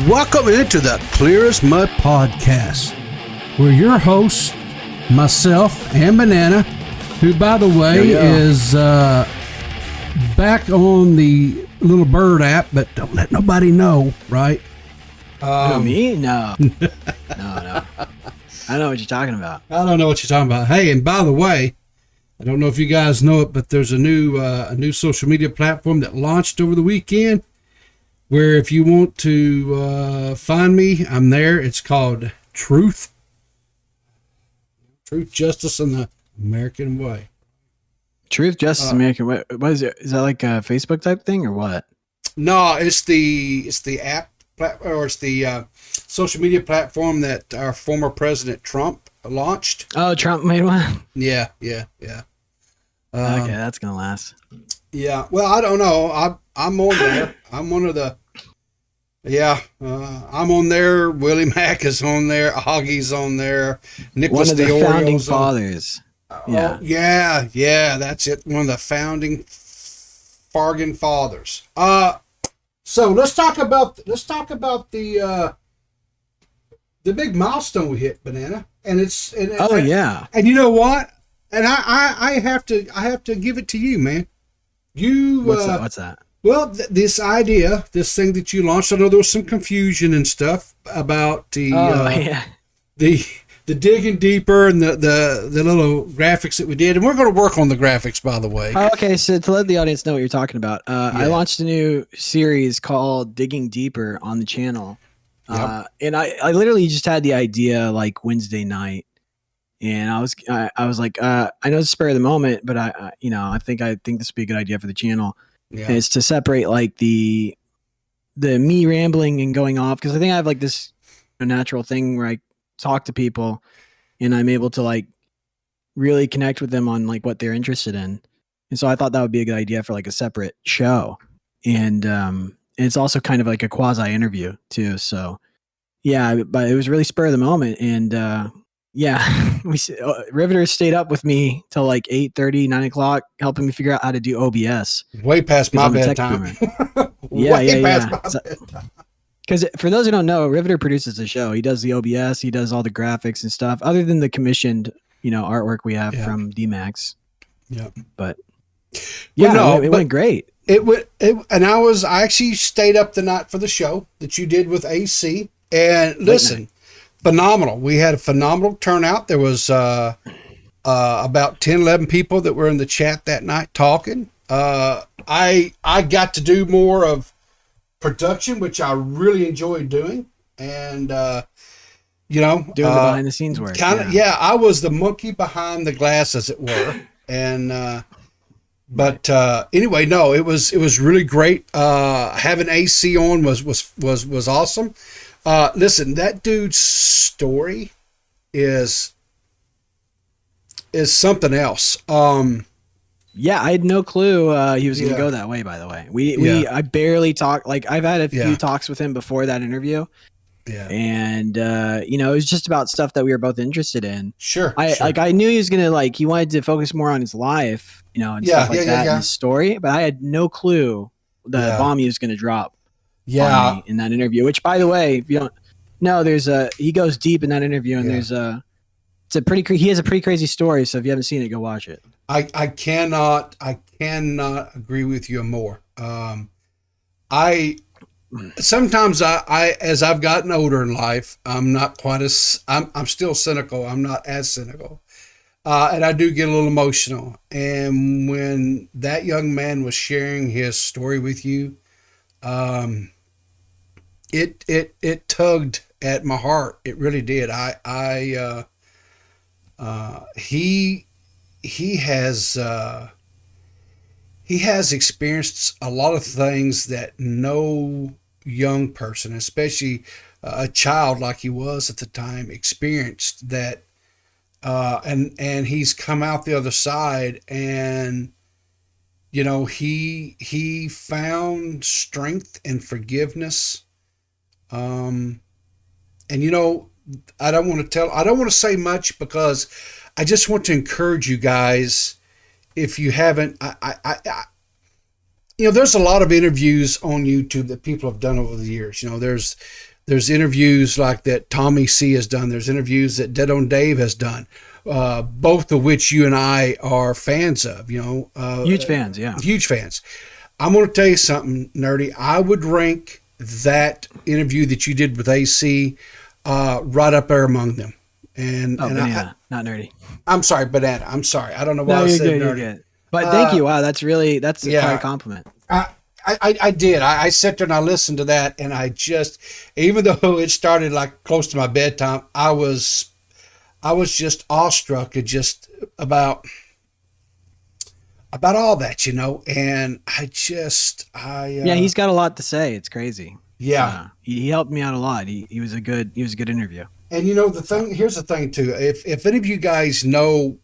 Welcome into the Clear as Mud podcast. We're your hosts, myself and Banana, who, by the way, is back on the Little Bird app, but don't let nobody know, right? Me? No. No. I know what you're talking about. I don't know what you're talking about. Hey, and by the way, I don't know if you guys know it, but there's a new social media platform that launched over the weekend, where if you want to find me, I'm there. It's called Truth, Justice, and the American Way. Truth, Justice, American Way. What is it? Is that like a Facebook type thing or what? No, it's the app, or it's the social media platform that our former President Trump launched. Oh, Trump made one? Yeah. Okay, that's going to last. Yeah, well, I don't know. I'm on there. I'm one of the... I'm on there. Willie Mack is on there. Augie's on there. Nicholas one of the founding fathers. Yeah, that's it. One of the founding fargan fathers. So let's talk about the big milestone we hit, Banana. And it's and you know what? And I have to give it to you, man. What's that? Well, this thing that you launched, I know there was some confusion and stuff about the digging deeper and the little graphics that we did. And we're going to work on the graphics, by the way. Okay, so to let the audience know what you're talking about, I launched a new series called Digging Deeper on the channel. Yep. And I literally just had the idea like Wednesday night. And I was like, I know it's spur of the moment, but I think this would be a good idea for the channel. Yeah. Is to separate like the me rambling and going off, because I think I have like this natural thing where I talk to people and I'm able to like really connect with them on like what they're interested in. And so I thought that would be a good idea for like a separate show. And it's also kind of like a quasi interview too. So yeah, but it was really spur of the moment. And Riveter stayed up with me till like 8:30, 9 o'clock, helping me figure out how to do OBS. Way past my bedtime. Because for those who don't know, Riveter produces the show. He does the OBS, he does all the graphics and stuff, other than the commissioned, artwork we have from DMax. Yeah. But it went great. And I actually stayed up the night for the show that you did with AC. And listen, phenomenal. We had a phenomenal turnout. There was about 10, 11 people that were in the chat that night talking. I got to do more of production, which I really enjoyed doing. And, doing the behind the scenes work. I was the monkey behind the glass, as it were. And, anyway, no, it was really great. Having AC on was awesome. Listen, that dude's story is something else. I had no clue he was going to go that way, by the way. I barely talked. Like, I've had a few talks with him before that interview. Yeah. And, it was just about stuff that we were both interested in. Sure. I knew he was going to, he wanted to focus more on his life, and stuff like that in his story, but I had no clue the bomb he was going to drop. Yeah, in that interview, which, by the way, if you don't know, he goes deep in that interview, and he has a pretty crazy story. So if you haven't seen it, go watch it. I cannot agree with you more. Sometimes as I've gotten older in life, I'm still cynical. I'm not as cynical. And I do get a little emotional. And when that young man was sharing his story with you, it tugged at my heart. It really did. He has experienced a lot of things that no young person, especially a child like he was at the time, experienced. That and he's come out the other side, and he found strength and forgiveness. And I don't want to say much, because I just want to encourage you guys. If you haven't, there's a lot of interviews on YouTube that people have done over the years. There's interviews like that Tommy C has done. There's interviews that Dead on Dave has done, both of which you and I are fans of. Huge fans, yeah. Huge fans. I'm going to tell you something, Nerdy. I would rank that interview that you did with AC right up there among them. And Banana, not Nerdy. I'm sorry, Banana. I'm sorry. I don't know why I said Nerdy. You're good. But thank you. Wow, that's a high compliment. I did. I sat there and I listened to that, and I just, even though it started like close to my bedtime, I was just awestruck at just about all that, and yeah, he's got a lot to say. It's crazy. Yeah, he helped me out a lot. He was a good interview. And here's the thing too. If any of you guys know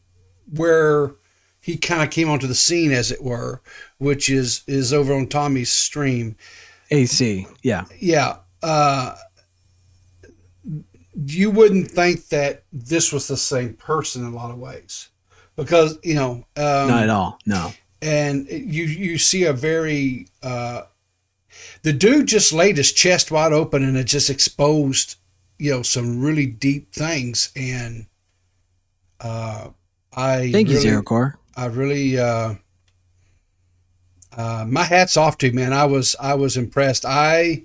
where he kind of came onto the scene, as it were, which is over on Tommy's stream. AC, yeah. Yeah. You wouldn't think that this was the same person in a lot of ways, because, not at all. No. And you see a very, the dude just laid his chest wide open and it just exposed, some really deep things. And, Thank you, Zero Core. I really, my hat's off to you, man. I was impressed. I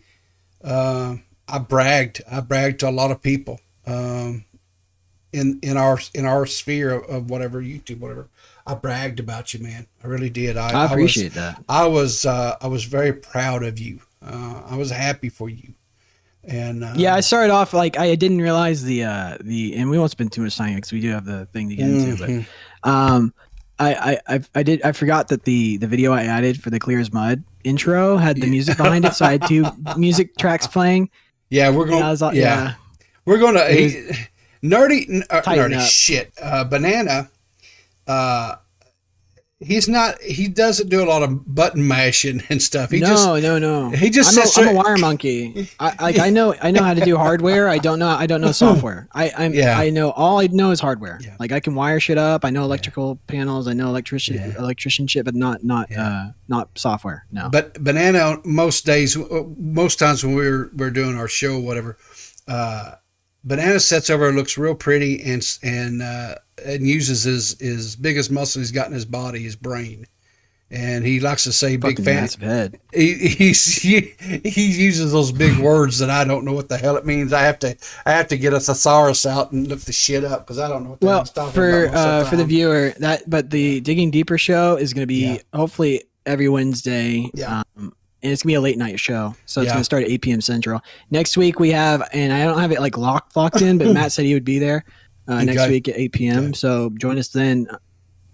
bragged to a lot of people, in our sphere of whatever, YouTube, whatever. I bragged about you, man. I really did. I appreciate that. I was very proud of you. I was happy for you. And I started off like I didn't realize the and we won't spend too much time because we do have the thing to get into, but I forgot that the video I added for the Clear as Mud intro had the music behind it, so I had 2 music tracks playing. Yeah, we're going. We're going to nerdy shit. Banana. He doesn't do a lot of button mashing and stuff. No. He just I'm a wire monkey. I know how to do hardware. I don't know software. I know all I know is hardware. Yeah. Like I can wire shit up. I know electrical panels. I know electrician shit, but not software. No. But Banana, most times when we're doing our show, whatever, Banana sits over and looks real pretty and uses his biggest muscle he's got in his body, his brain. And he likes to say big fan. Head. He uses those big words that I don't know what the hell it means. I have to get a thesaurus out and look the shit up because I don't know what the hell he's talking about. For the viewer, but the Digging Deeper show is going to be hopefully every Wednesday. Yeah. And it's gonna be a late night show, so it's gonna start at 8 p.m. Central. Next week we have, and I don't have it like locked in, but Matt said he would be there next week at 8 p.m. Okay. So join us then.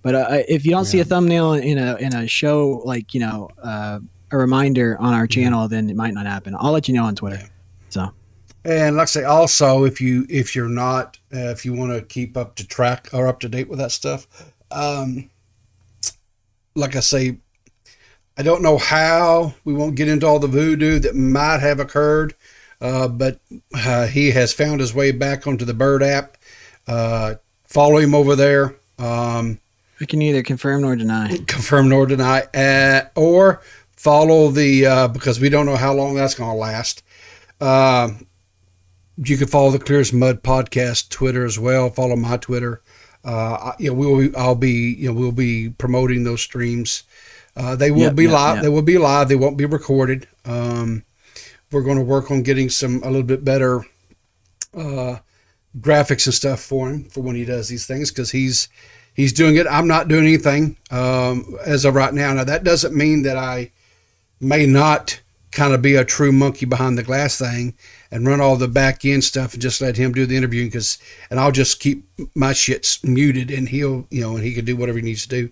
But if you don't see a thumbnail in a show, like a reminder on our channel, then it might not happen. I'll let you know on Twitter. So. And like I say, also if you want to keep up to track or up to date with that stuff, like I say. I don't know how. We won't get into all the voodoo that might have occurred, but he has found his way back onto the Bird app. Follow him over there. We can neither confirm nor deny. Or follow because we don't know how long that's going to last. You can follow the Clear as Mud podcast Twitter as well. Follow my Twitter. We'll be promoting those streams. They will be live. Yep. They will be live. They won't be recorded. We're going to work on getting a little bit better graphics and stuff for him for when he does these things, because he's doing it. I'm not doing anything as of right now. Now that doesn't mean that I may not kind of be a true monkey behind the glass thing and run all the back end stuff and just let him do the interviewing, and I'll just keep my shits muted and he'll, and he can do whatever he needs to do,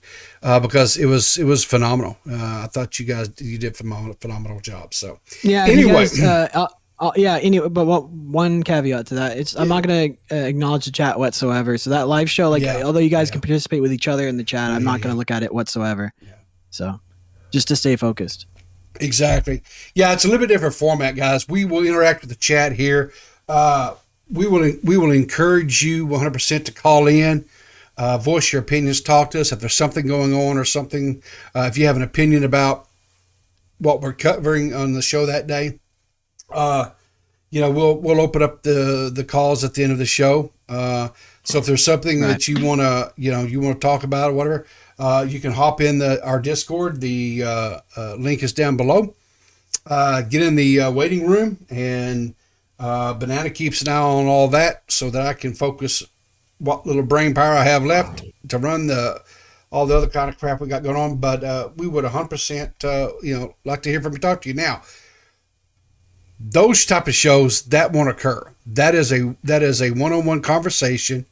because it was phenomenal. I thought you did a phenomenal job. So anyway, anyway, but one caveat to that, I'm not going to acknowledge the chat whatsoever. So that live show, although you guys can participate with each other in the chat, I'm not going to look at it whatsoever. Yeah. So just to stay focused. Exactly. Yeah, it's a little bit different format, guys. We will interact with the chat here. We will encourage you 100% to call in, voice your opinions, talk to us if there's something going on or something. If you have an opinion about what we're covering on the show that day. We'll open up the calls at the end of the show. So if there's something that you want to talk about or whatever, you can hop in our Discord. The link is down below. Get in the waiting room, and Banana keeps an eye on all that so that I can focus what little brain power I have left to run all the other kind of crap we got going on. But we would 100% like to hear from you, talk to you. Now, those type of shows that won't occur. That is a one-on-one conversation.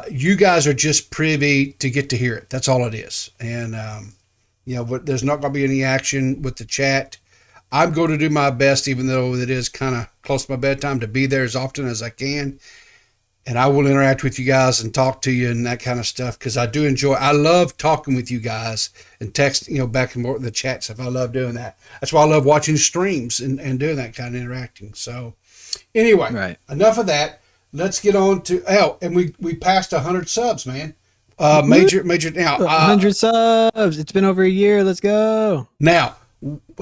You guys are just privy to get to hear it. That's all it is. And but there's not going to be any action with the chat. I'm going to do my best, even though it is kind of close to my bedtime, to be there as often as I can. And I will interact with you guys and talk to you and that kind of stuff, because I love talking with you guys and text, back and forth in the chat stuff. I love doing that. That's why I love watching streams and doing that kind of interacting. So anyway, enough of that. Let's get on to, and we passed 100 subs, man. Major now. 100 subs. It's been over a year. Let's go. Now,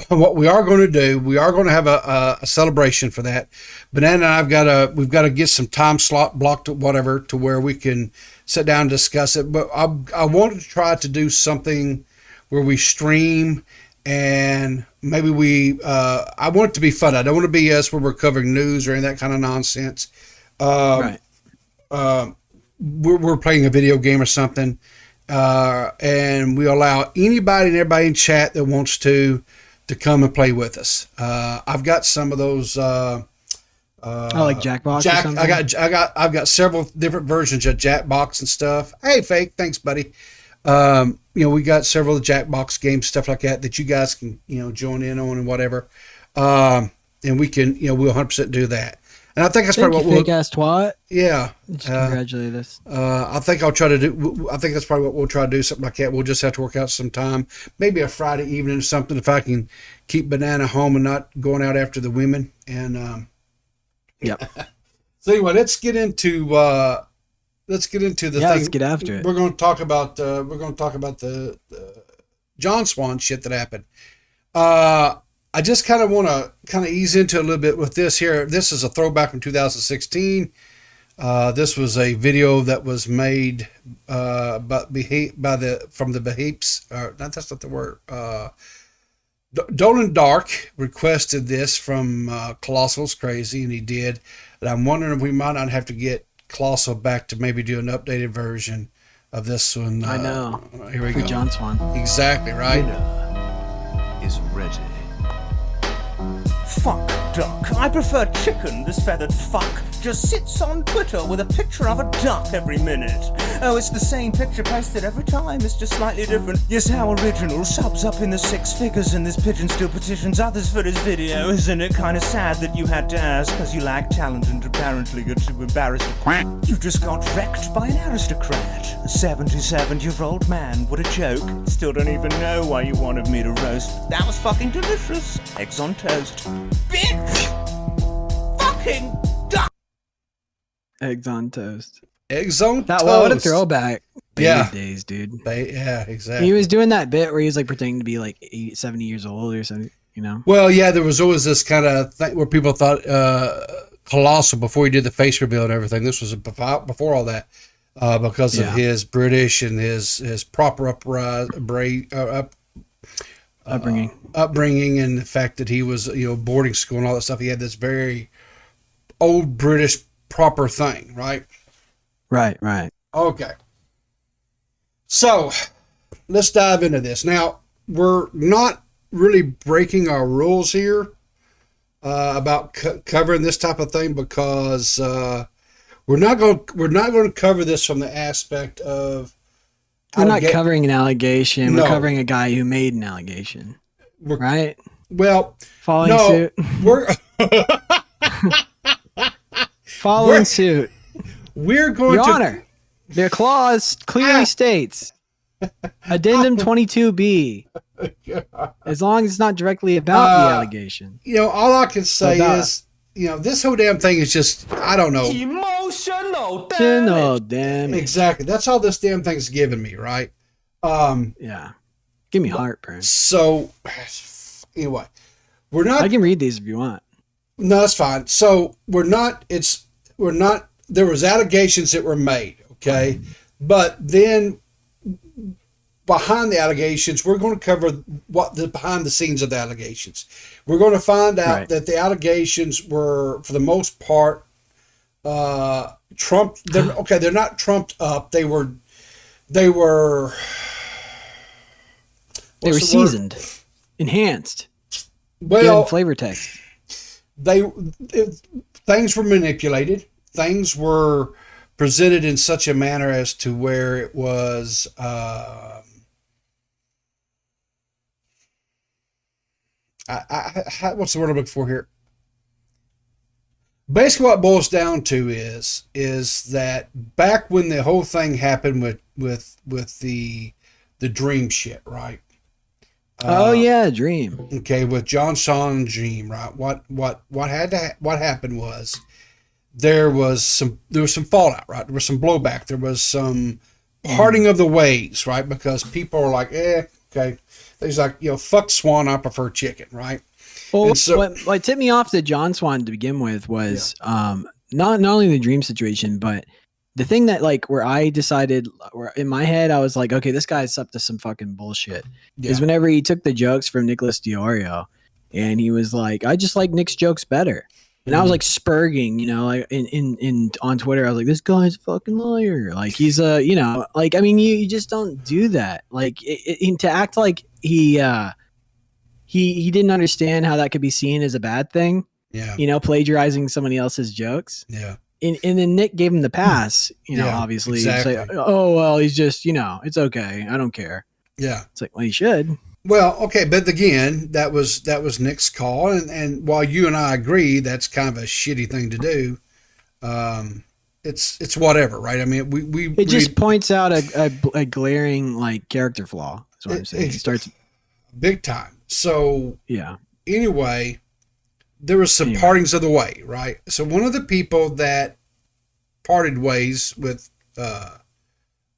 what we are going to do, we are going to have a celebration for that. Banana and we've got to get some time slot blocked, whatever, to where we can sit down and discuss it. But I want to try to do something where we stream, and maybe I want it to be fun. I don't want to be us where we're covering news or any of that kind of nonsense. We're playing a video game or something. And we allow anybody and everybody in chat that wants to come and play with us. I've got some of those. Like Jackbox. Or something? I've got several different versions of Jackbox and stuff. Hey, Fake, thanks, buddy. We got several Jackbox games, stuff like that you guys can join in on and whatever. And we can we'll 100% do that. And I think that's probably what we'll. Fake ass twat. Yeah. Just congratulate us. I think I'll try to do. I think that's probably what we'll try to do. Something like that. We'll just have to work out some time. Maybe a Friday evening or something. If I can keep Banana home and not going out after the women. And yep. So anyway, let's get into the thing. Let's get after it. We're going to talk about the John Swan shit that happened. I just kind of want to ease into a little bit with this here. This is a throwback from 2016. This was a video that was made from the Beheeps. That's not the word. Dolan Dark requested this from Colossal's Crazy, and he did. And I'm wondering if we might not have to get Colossal back to maybe do an updated version of this one. I know. Here we go. John Swan. Exactly right. Dinner is ready. Fuck duck. I prefer chicken, this feathered fuck. Just sits on Twitter with a picture of a duck every minute. Oh, it's the same picture posted every time, it's just slightly different. Yes, how original, subs up in the 6 figures, and this pigeon still petitions others for this video. Isn't it kinda sad that you had to ask, cause you lack talent and apparently you're too embarrassed to quack? You just got wrecked by an aristocrat. A 77-year-old man, what a joke. Still don't even know why you wanted me to roast. That was fucking delicious. Eggs on toast. Bitch! Fucking duck! Eggs on toast. Eggs on toast. What a throwback. Yeah. Days, dude. Yeah, exactly. He was doing that bit where he was like pretending to be like 70 years old or something, Well, yeah, there was always this kind of thing where people thought Colossal, before he did the face reveal and everything, this was before all that, because of his British and his proper upbringing and the fact that he was, boarding school and all that stuff. He had this very old British proper thing, right? Right. Okay. So let's dive into this. Now, we're not really breaking our rules here about covering this type of thing, because we're not going to cover this from the aspect of we're not covering an allegation. No. We're covering a guy who made an allegation. Right? Well, following suit. We're following suit. We're going Your to Honor. Their clause clearly states Addendum 22B. As long as it's not directly about the allegation. All I can say is, this whole damn thing is just, I don't know. Emotional damage. Exactly. That's all this damn thing's giving me, right? Yeah. Give me heartburn. So, anyway, we're not. I can read these if you want. No, that's fine. So we're not. There was allegations that were made. Okay, but then behind the allegations, we're going to cover what the behind the scenes of the allegations. We're going to find out that the allegations were, for the most part, trumped. They're not trumped up. They were seasoned, enhanced, well, flavor text. Things were manipulated. Things were presented in such a manner as to where it was what's the word I'm looking for here? Basically, what it boils down to is that back when the whole thing happened with the dream shit, right? Dream. Okay, with John Sean and Dream, right? What happened was there was some fallout, right? There was some blowback. There was some parting of the ways, right? Because people are like, okay. He's like, fuck Swan, I prefer chicken, right? Well, what tipped me off to John Swan to begin with was not only the dream situation, but the thing that where I decided, where in my head I was like, okay, this guy's up to some fucking bullshit. Is whenever he took the jokes from Nicholas Diorio, and he was like, I just like Nick's jokes better. And I was like spurging, in on Twitter, I was like, this guy's a fucking liar. Like he's you just don't do that. Like to act like he didn't understand how that could be seen as a bad thing. Yeah. Plagiarizing somebody else's jokes. Yeah. And then Nick gave him the pass, obviously. Exactly. Say, oh, well, he's just, it's okay. I don't care. Yeah. It's like, well, he should. Well, okay, but again, that was Nick's call, and while you and I agree that's kind of a shitty thing to do, it's whatever, right? I mean, we just points out a glaring character flaw. That's what I'm saying. He starts big time. So anyway, there was some partings of the way, right? So one of the people that parted ways with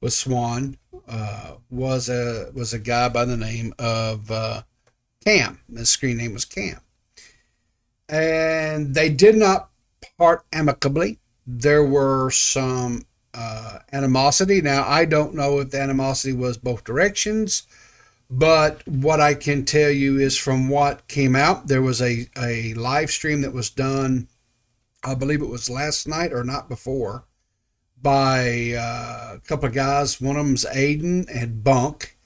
Swan was a guy by the name of Cam. His screen name was Cam, and they did not part amicably. There were some animosity. Now I don't know if the animosity was both directions, but what I can tell you is from what came out, there was a live stream that was done, I believe it was last night or not before, by a couple of guys. One of them's Aiden and Bunk,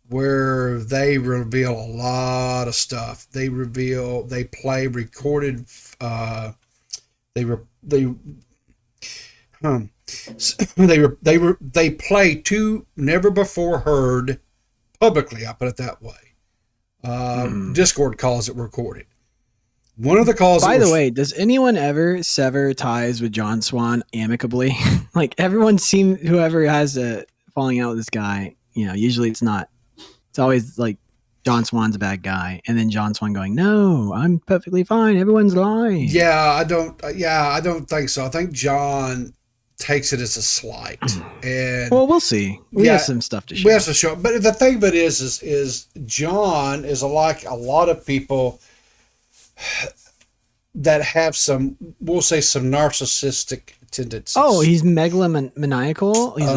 where they reveal a lot of stuff. They play recorded. They play two never before heard publicly. I'll put it that way. Discord calls that were recorded. One of the calls. By the way, does anyone ever sever ties with John Swan amicably? Whoever has a falling out with this guy, usually it's not. It's always like John Swan's a bad guy, and then John Swan going, "No, I'm perfectly fine. Everyone's lying." Yeah, I don't think so. I think John takes it as a slight, and we'll see. We have some stuff to show. We have to show, but the thing of it is John is like a lot of people that have some, we'll say, some narcissistic tendencies. Oh, he's megalomaniacal. He's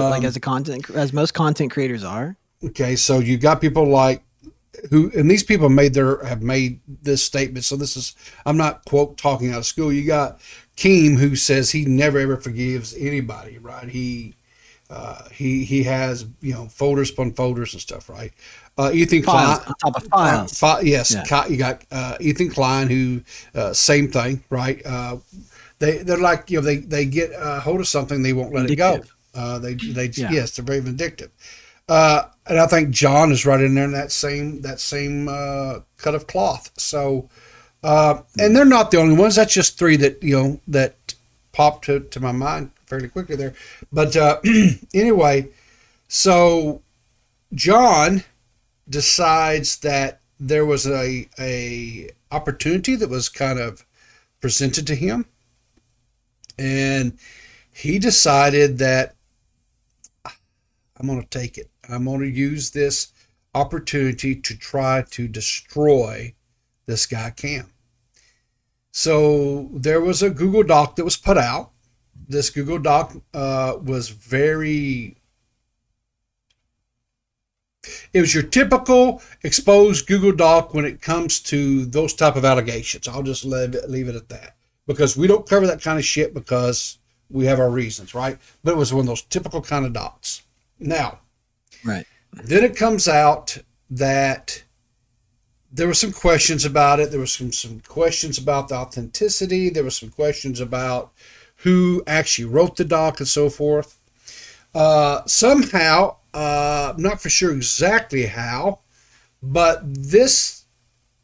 as most content creators are. Okay, so you got people like who, and these people have made this statement. So this is, I'm not quote talking out of school. You got Keem, who says he never ever forgives anybody, right? He has folders upon folders and stuff, right? Ethan files, Klein, on top of files. Yes, yeah. You got Ethan Klein, who same thing, right? They're like they get hold of something, they won't let Vindictive. It go. Yes, they're very vindictive. And I think John is right in there in that same cut of cloth. So, and they're not the only ones. That's just three that that popped to my mind fairly quickly there. But anyway, so John decides that there was a opportunity that was kind of presented to him, and he decided that I'm going to take it. I'm going to use this opportunity to try to destroy this guy Cam. So there was a Google Doc that was put out. This Google Doc was very... It was your typical exposed Google Doc when it comes to those type of allegations. I'll just leave it at that. Because we don't cover that kind of shit because we have our reasons, right? But it was one of those typical kind of docs. Now, right. Then it comes out that there were some questions about it. There were some questions about the authenticity. There were some questions about who actually wrote the doc and so forth. Somehow, I'm not for sure exactly how, but this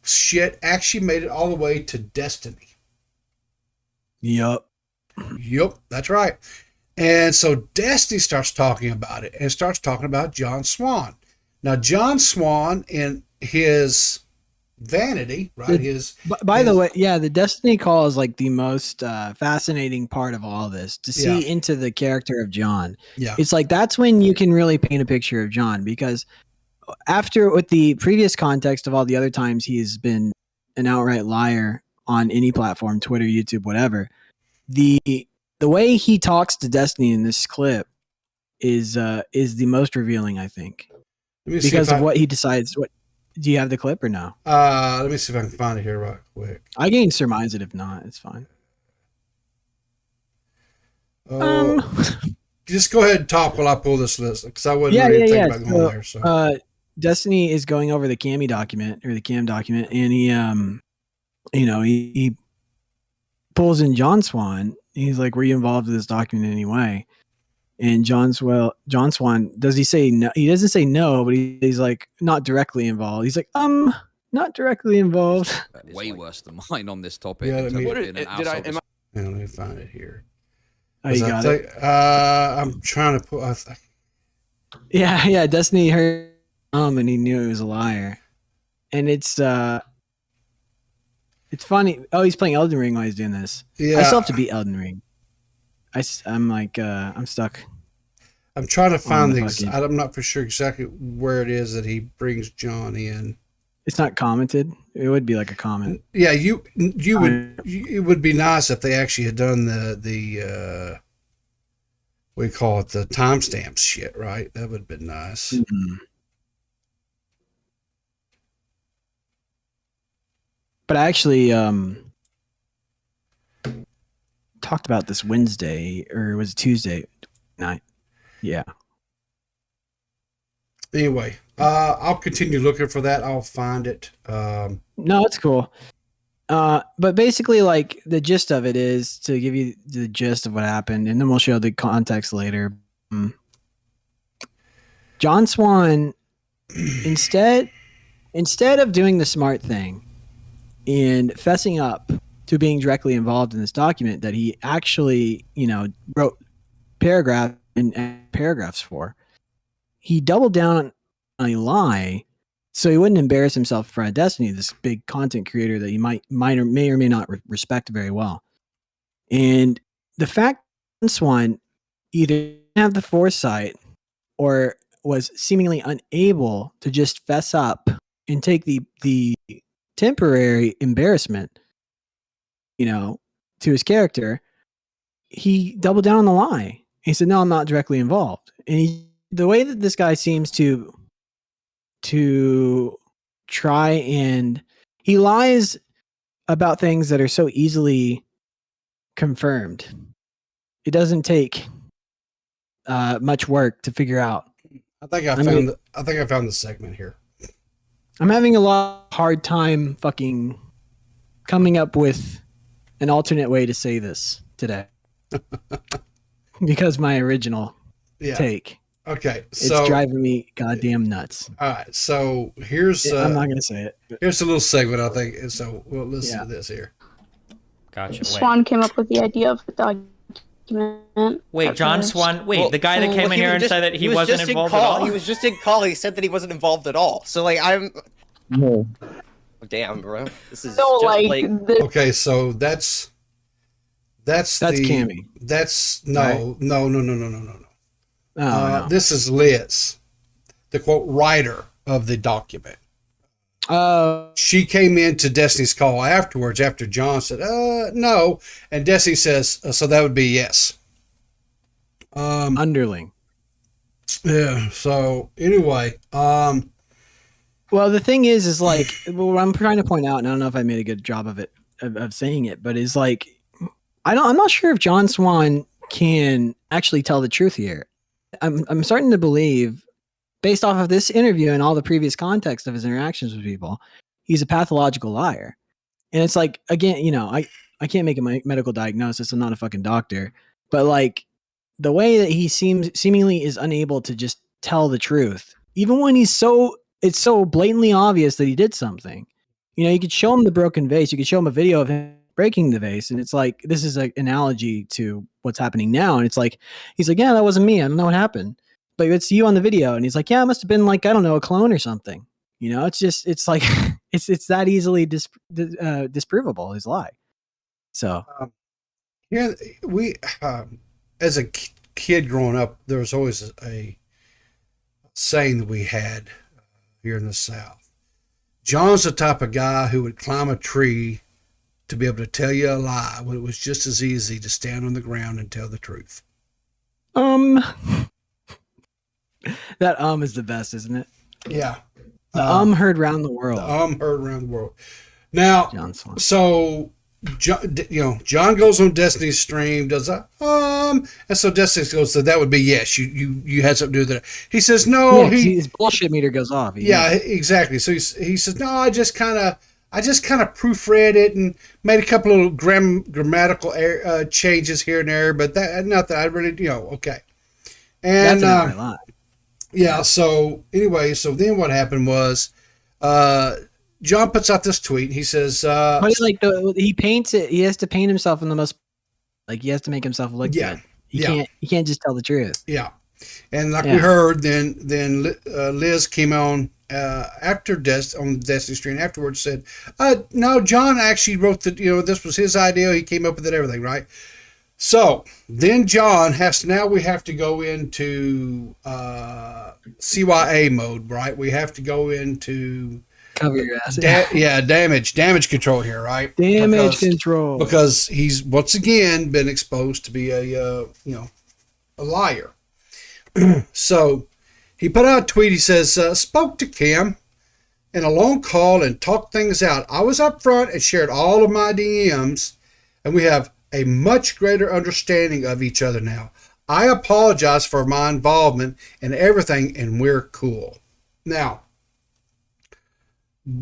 shit actually made it all the way to Destiny. Yup. Yep, that's right. And so Destiny starts talking about it and starts talking about John Swan. Now, John Swan, in his vanity, right? By the way, yeah, the Destiny call is like the most fascinating part of all this, to see into the character of John. Yeah. It's like that's when you can really paint a picture of John, because after, with the previous context of all the other times he's been an outright liar on any platform, Twitter, YouTube, whatever, the way he talks to Destiny in this clip is the most revealing, I think, because of what he decides. What do you have the clip or no? Let me see if I can find it here right quick. I can surmise it. If not, it's fine. Just go ahead and talk while I pull this list, because I wasn't really thinking about going there. So Destiny is going over the Cami document, or the Cam document, and he pulls in John Swan. He's like, "Were you involved in this document in any way?" And John Swan, does he say no? He doesn't say no, but he's like, not directly involved. He's like, not directly involved. Way worse than mine on this topic. Yeah, let me find it here. Oh, you got it. I'm trying to put. Yeah. Destiny heard and he knew it was a liar, and it's funny. Oh, he's playing Elden Ring while he's doing this. Yeah, I still have to beat Elden Ring. I'm like, I'm stuck. I'm trying to find I'm not for sure exactly where it is that he brings John in. It's not commented. It would be like a comment. Yeah, it would be nice if they actually had done the we call it the timestamps shit, right? That would have been nice. Mm-hmm. But I actually talked about this Wednesday, or was it Tuesday night? Yeah. Anyway, I'll continue looking for that. I'll find it. No, it's cool. But basically, like, the gist of it is to give you the gist of what happened, and then we'll show the context later. John Swan, instead of doing the smart thing and fessing up to being directly involved in this document that he actually, wrote paragraphs and paragraphs for, he doubled down on a lie so he wouldn't embarrass himself in front of Destiny, this big content creator that you may or may not respect very well. And the fact that Swan either didn't have the foresight or was seemingly unable to just fess up and take the temporary embarrassment, to his character, he doubled down on the lie. He said, "No, I'm not directly involved." And the way that this guy seems to try, and he lies about things that are so easily confirmed. It doesn't take much work to figure out. I think I found the segment here. I'm having a hard time fucking coming up with an alternate way to say this today. Because my original take. Okay. It's driving me goddamn nuts. All right. So here's I'm not gonna say it. Here's a little segment, I think. And so we'll listen to this here. Gotcha. Swan came up with the idea of the document. Wait, John Swan. Wait, the guy that came in here and said that he wasn't involved at all. He was just in call. He said that he wasn't involved at all. So no. Oh, damn, bro. This is so just okay, so that's Cami. That's no. Oh, no. This is Liz, the quote writer of the document. She came into Destiny's call afterwards after John said, no. And Destiny says, so that would be yes. Underling. Yeah. So anyway, well, the thing is like, what I'm trying to point out, and I don't know if I made a good job of it, of saying it, but is like, I'm not sure if John Swan can actually tell the truth here. I'm starting to believe, based off of this interview and all the previous context of his interactions with people, he's a pathological liar. And it's like, again, you know, I can't make a medical diagnosis. I'm not a fucking doctor, but like the way that he seemingly is unable to just tell the truth, even when it's so blatantly obvious that he did something. You know, you could show him the broken vase. You could show him a video of him breaking the vase. And it's like, this is an analogy to what's happening now. And it's like, he's like, yeah, that wasn't me. I don't know what happened. But it's you on the video. And he's like, yeah, it must have been like, I don't know, a clone or something. You know, it's just, it's like, it's that easily disprovable, his lie. So. Yeah, we, as a kid growing up, there was always a saying that we had here in the South. John's the type of guy who would climb a tree to be able to tell you a lie when it was just as easy to stand on the ground and tell the truth. That is the best, isn't it? Yeah. The heard around the world. The heard around the world. Now, so John goes on Destiny's stream, does a and so Destiny goes, so that would be yes. You had something to do with that. He says no. Yeah, his bullshit meter goes off. Exactly. So he says no. I just kind of proofread it and made a couple of grammatical changes here and there, but that nothing. I really okay. And that's a lie. Yeah. So anyway, so then what happened was, John puts out this tweet. He says, but it's like he paints it. He has to paint himself in the most, like he has to make himself look good. He can't just tell the truth. Yeah. And like we heard, then Liz came on after on Destiny stream afterwards, said, no, John actually wrote this was his idea. He came up with it, everything, right? So then John we have to go into CYA mode, right? We have to go into cover your ass. Damage control here, right? Damage control. Because he's once again been exposed to be a liar. So he put out a tweet. He says, spoke to Cam in a long call and talked things out. I was up front and shared all of my DMs, and we have a much greater understanding of each other now. I apologize for my involvement in everything, and we're cool. Now,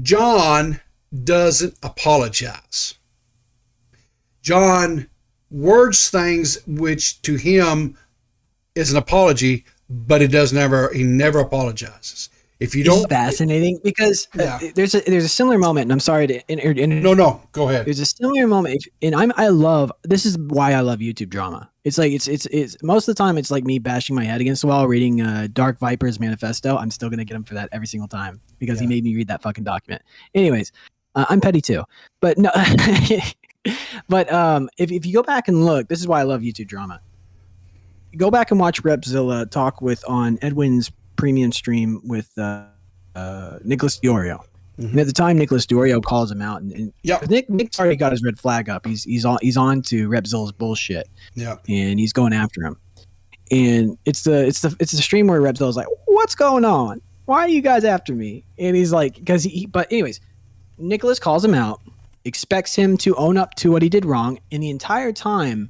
John doesn't apologize. John words things which to him is an apology, but he never apologizes. If you don't, it's fascinating because there's a similar moment, and I'm sorry to No, go ahead. There's a similar moment, and this is why I love YouTube drama. It's like it's most of the time it's like me bashing my head against the wall reading Dark Viper's manifesto. I'm still gonna get him for that every single time because he made me read that fucking document. Anyways, I'm petty too, but no. But if you go back and look, this is why I love YouTube drama. Go back and watch Repzilla talk on Edwin's premium stream with Nicholas Diorio. Mm-hmm. And at the time, Nicholas Diorio calls him out, and Nick's already got his red flag up. He's on to Repzilla's bullshit. Yeah, and he's going after him. And it's the stream where Repzilla's like, "What's going on? Why are you guys after me?" And he's like, but anyways, Nicholas calls him out, expects him to own up to what he did wrong, and the entire time,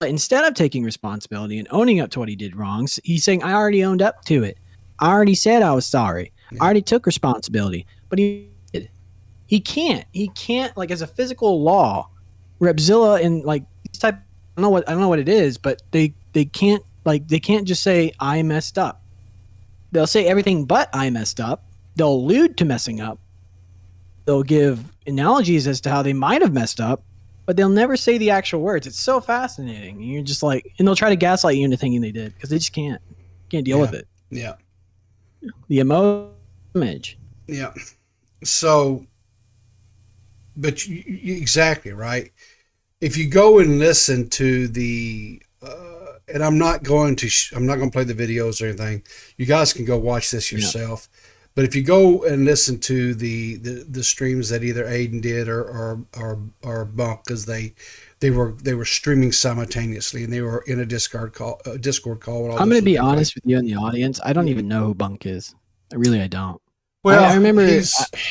instead of taking responsibility and owning up to what he did wrong, he's saying, I already owned up to it. I already said I was sorry. I already took responsibility. But he can't, like, as a physical law, Repzilla and like this type, I don't know what it is, but they can't just say I messed up. They'll say everything but I messed up. They'll allude to messing up. They'll give analogies as to how they might have messed up, but they'll never say the actual words. It's so fascinating. And you're just like, and they'll try to gaslight you into thinking they did because they just can't deal with it. Yeah. The image. Yeah. So, but you exactly right. If you go and listen to the, and I'm not going to play the videos or anything. You guys can go watch this yourself. But if you go and listen to the streams that either Aiden did or Bunk, because they were streaming simultaneously and they were in a Discord call. With all I'm going to be people. honest with you in the audience. I don't even know who Bunk is. I don't. Well, I remember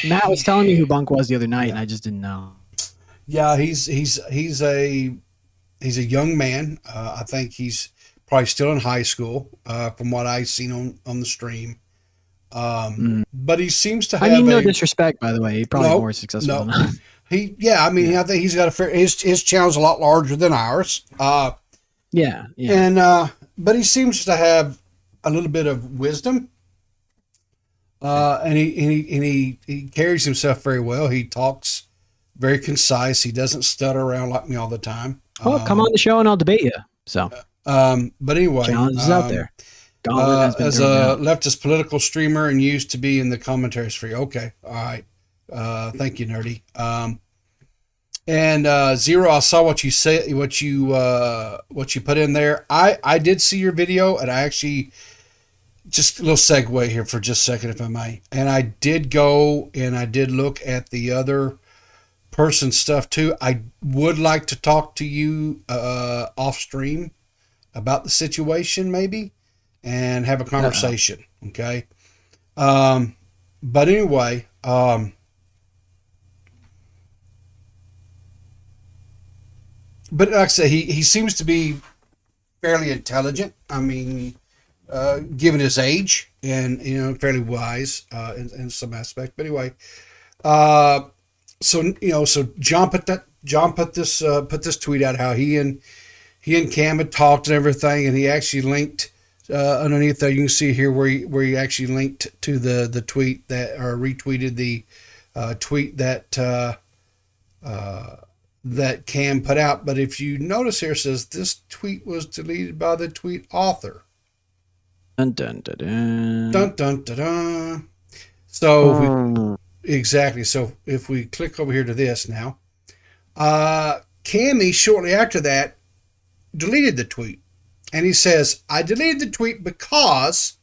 Matt was telling me who Bunk was the other night, and I just didn't know. Yeah, he's a young man. I think he's probably still in high school, from what I've seen on the stream. But he seems to have. no disrespect, by the way. He's probably more successful than us. I think he's got his channel's a lot larger than ours. Yeah. And but he seems to have a little bit of wisdom. And he carries himself very well. He talks very concise. He doesn't stutter around like me all the time. Well, come on the show and I'll debate you. So, but anyway, challenge is out there. As a leftist political streamer and used to be in the commentaries for you. Okay, all right. Thank you, Nerdy. And Zero, I saw what you said, what you put in there. I did see your video, and I actually. Just a little segue here for just a second, if I may. And I did go and I did look at the other person's stuff too. I would like to talk to you off stream about the situation, maybe, and have a conversation. Okay. But anyway, but like I say, he seems to be fairly intelligent. I mean, given his age, and fairly wise in some aspect. But anyway, so John put this tweet out how he and Cam had talked and everything, and he actually linked underneath there. You can see here where he actually linked to the tweet that, or retweeted the tweet that that Cam put out. But if you notice here, it says this tweet was deleted by the tweet author. Dun, dun, dun, dun. Dun, dun, dun, dun. So exactly. So if we click over here to this now, Cami shortly after that deleted the tweet, and he says, "I deleted the tweet because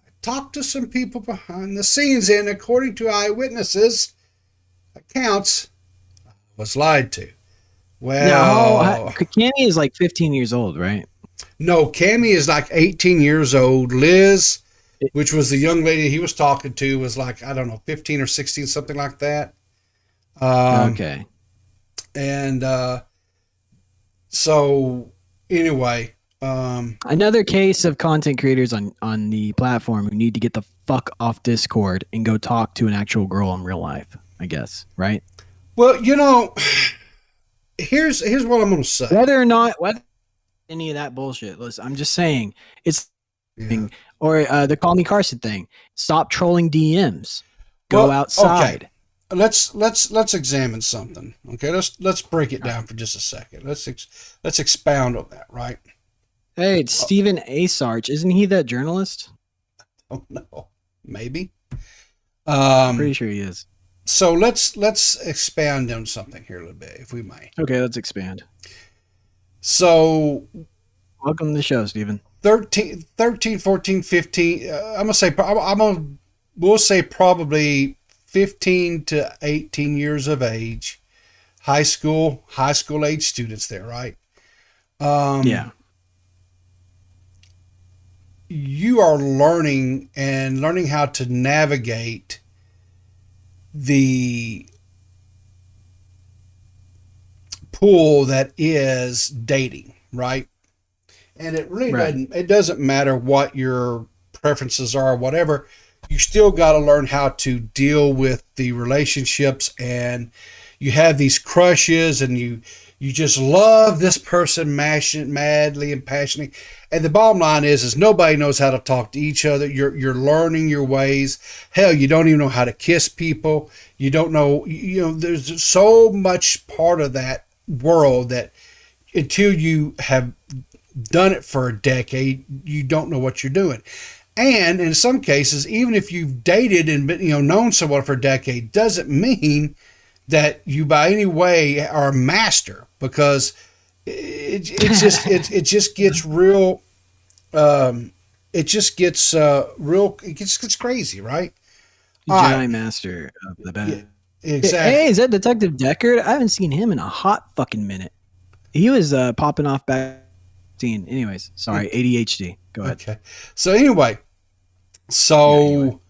I talked to some people behind the scenes, and according to eyewitnesses' accounts, I was lied to." Well, Cami is like 15 years old, right? No, Cami is like 18 years old. Liz, which was the young lady he was talking to, was like, I don't know, 15 or 16, something like that. Okay. And so anyway. Another case of content creators on the platform who need to get the fuck off Discord and go talk to an actual girl in real life, I guess, right? Well, here's what I'm going to say. Whether any of that bullshit. Listen, I'm just saying it's or the Call Me Carson thing. Stop trolling DMs. Go outside. Okay. Let's examine something. Okay, let's break it down for just a second. Let's expound on that, right? Hey, it's Stephen A. Sarge. Isn't he that journalist? I don't know. Maybe. I'm pretty sure he is. So let's expand on something here a little bit, if we may. Okay, let's expand. So, welcome to the show, Stephen. 13, 14, 15. We'll say probably 15 to 18 years of age, high school age students there, right? Yeah. You are learning how to navigate the pool that is dating, right? And it really doesn't matter what your preferences are or whatever. You still got to learn how to deal with the relationships, and you have these crushes, and you just love this person madly and passionately. And the bottom line is nobody knows how to talk to each other. You're learning your ways. Hell, you don't even know how to kiss people. You don't know, there's so much part of that world that until you have done it for a decade, you don't know what you're doing. And in some cases, even if you've dated and been, known someone for a decade, doesn't mean that you by any way are a master, because it just gets real. It just gets crazy, right? Jedi Master of the Bad. Yeah, exactly. Hey, is that Detective Deckard? I haven't seen him in a hot fucking minute. He was popping off back. Anyways, sorry, ADHD. Go ahead. Okay. So anyway, that's all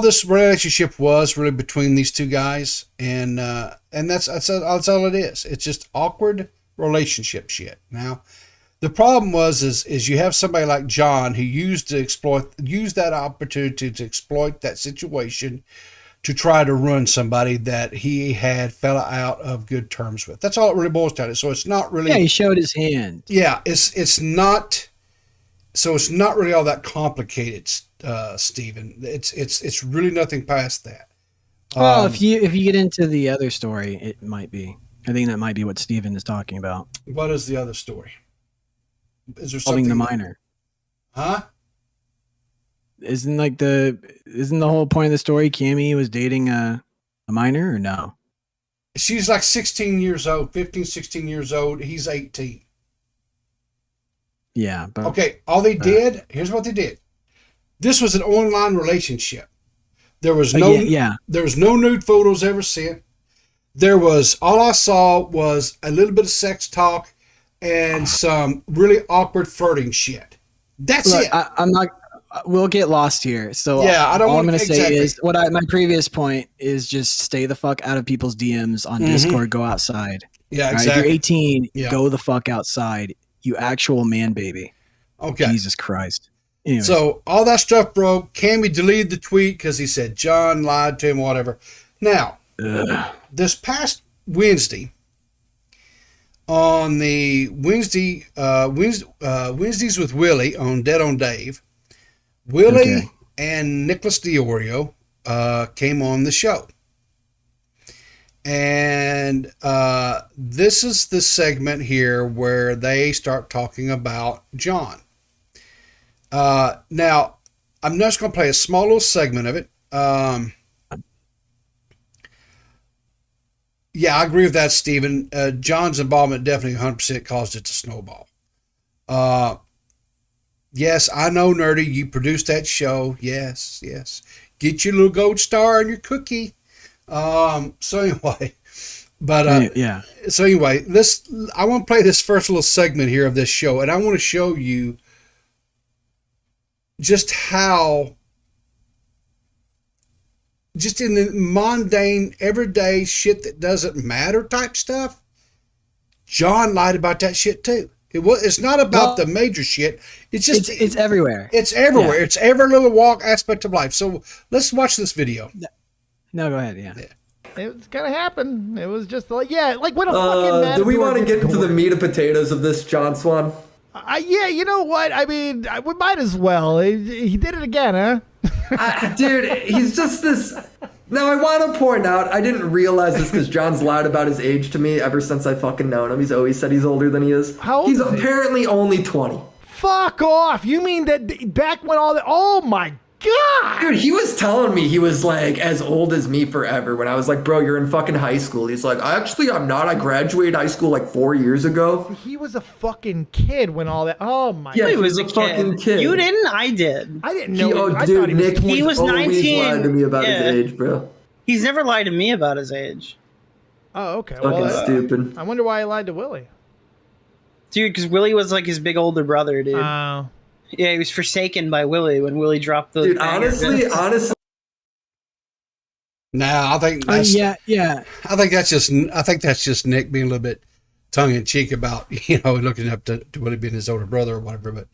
this relationship was really between these two guys, and that's all it is. It's just awkward relationship shit. Now, the problem is you have somebody like John who used that opportunity to exploit that situation to try to ruin somebody that he had fell out of good terms with. That's all it really boils down to. So it's not really. Yeah, he showed his hand. Yeah, it's not. So it's not really all that complicated, Stephen. It's really nothing past that. Well, if you get into the other story, it might be. I think that might be what Stephen is talking about. What is the other story? Is there Solving something? the minor. Huh? Isn't the whole point of the story Cami was dating a minor or no? She's like 16 years old, 15, 16 years old. He's 18. Yeah. But, okay. All they did, here's what they did. This was an online relationship. There was there was no nude photos ever sent. All I saw was a little bit of sex talk and some really awkward flirting shit. That's it. I'm not. We'll get lost here. So yeah, I don't. All I'm going to say is my previous point is just stay the fuck out of people's DMs on Discord. Go outside. Yeah, right? exactly. If you're 18, go the fuck outside. You actual man baby. Okay. Jesus Christ. Anyways. So all that stuff broke. Cami deleted the tweet because he said John lied to him, whatever. Now, this past Wednesday, on the Wednesdays with Willie on Dead on Dave, Willie and Nicholas Diorio came on the show. And this is the segment here where they start talking about John. Now, I'm just going to play a small little segment of it. Yeah, I agree with that, Stephen. John's involvement definitely 100% caused it to snowball. Yes, I know, Nerdy, you produced that show. Yes. Get your little gold star and your cookie. So anyway, So anyway, I want to play this first little segment here of this show, and I want to show you just how, just in the mundane, everyday shit that doesn't matter type stuff, John lied about that shit too. It's not about the major shit. It's just it's everywhere. It's everywhere. Yeah. It's every little walk aspect of life. So let's watch this video. No, go ahead. Yeah. It was gonna happen. It was just like what a fucking man. Do we want to get into the meat and potatoes of this, John Swan? Yeah, you know what? I mean, we might as well. He did it again, huh? Dude, he's just this. Now, I want to point out, I didn't realize this because John's lied about his age to me ever since I fucking known him. He's always said he's older than he is. How old He's is he? apparently only 20. Fuck off. You mean that back when all that... Oh, my God. Dude, he was telling me he was, like, as old as me forever when I was like, bro, you're in fucking high school. He's like, actually, I'm not. I graduated high school, like, 4 years ago. He was a fucking kid when all that... Oh, my God. Yeah, he was a fucking kid. You didn't? I did. I didn't know. Dude, Nick, he was 19. Lied to me about his age, bro. He's never lied to me about his age. Oh, okay. Fucking stupid. I wonder why he lied to Willie. Dude, because Willie was like his big older brother, dude. Oh. Yeah, he was forsaken by Willie when Willie dropped those. Dude, honestly. Nah, I think that's yeah. I think that's just Nick being a little bit tongue in cheek about looking up to Willie being his older brother or whatever. But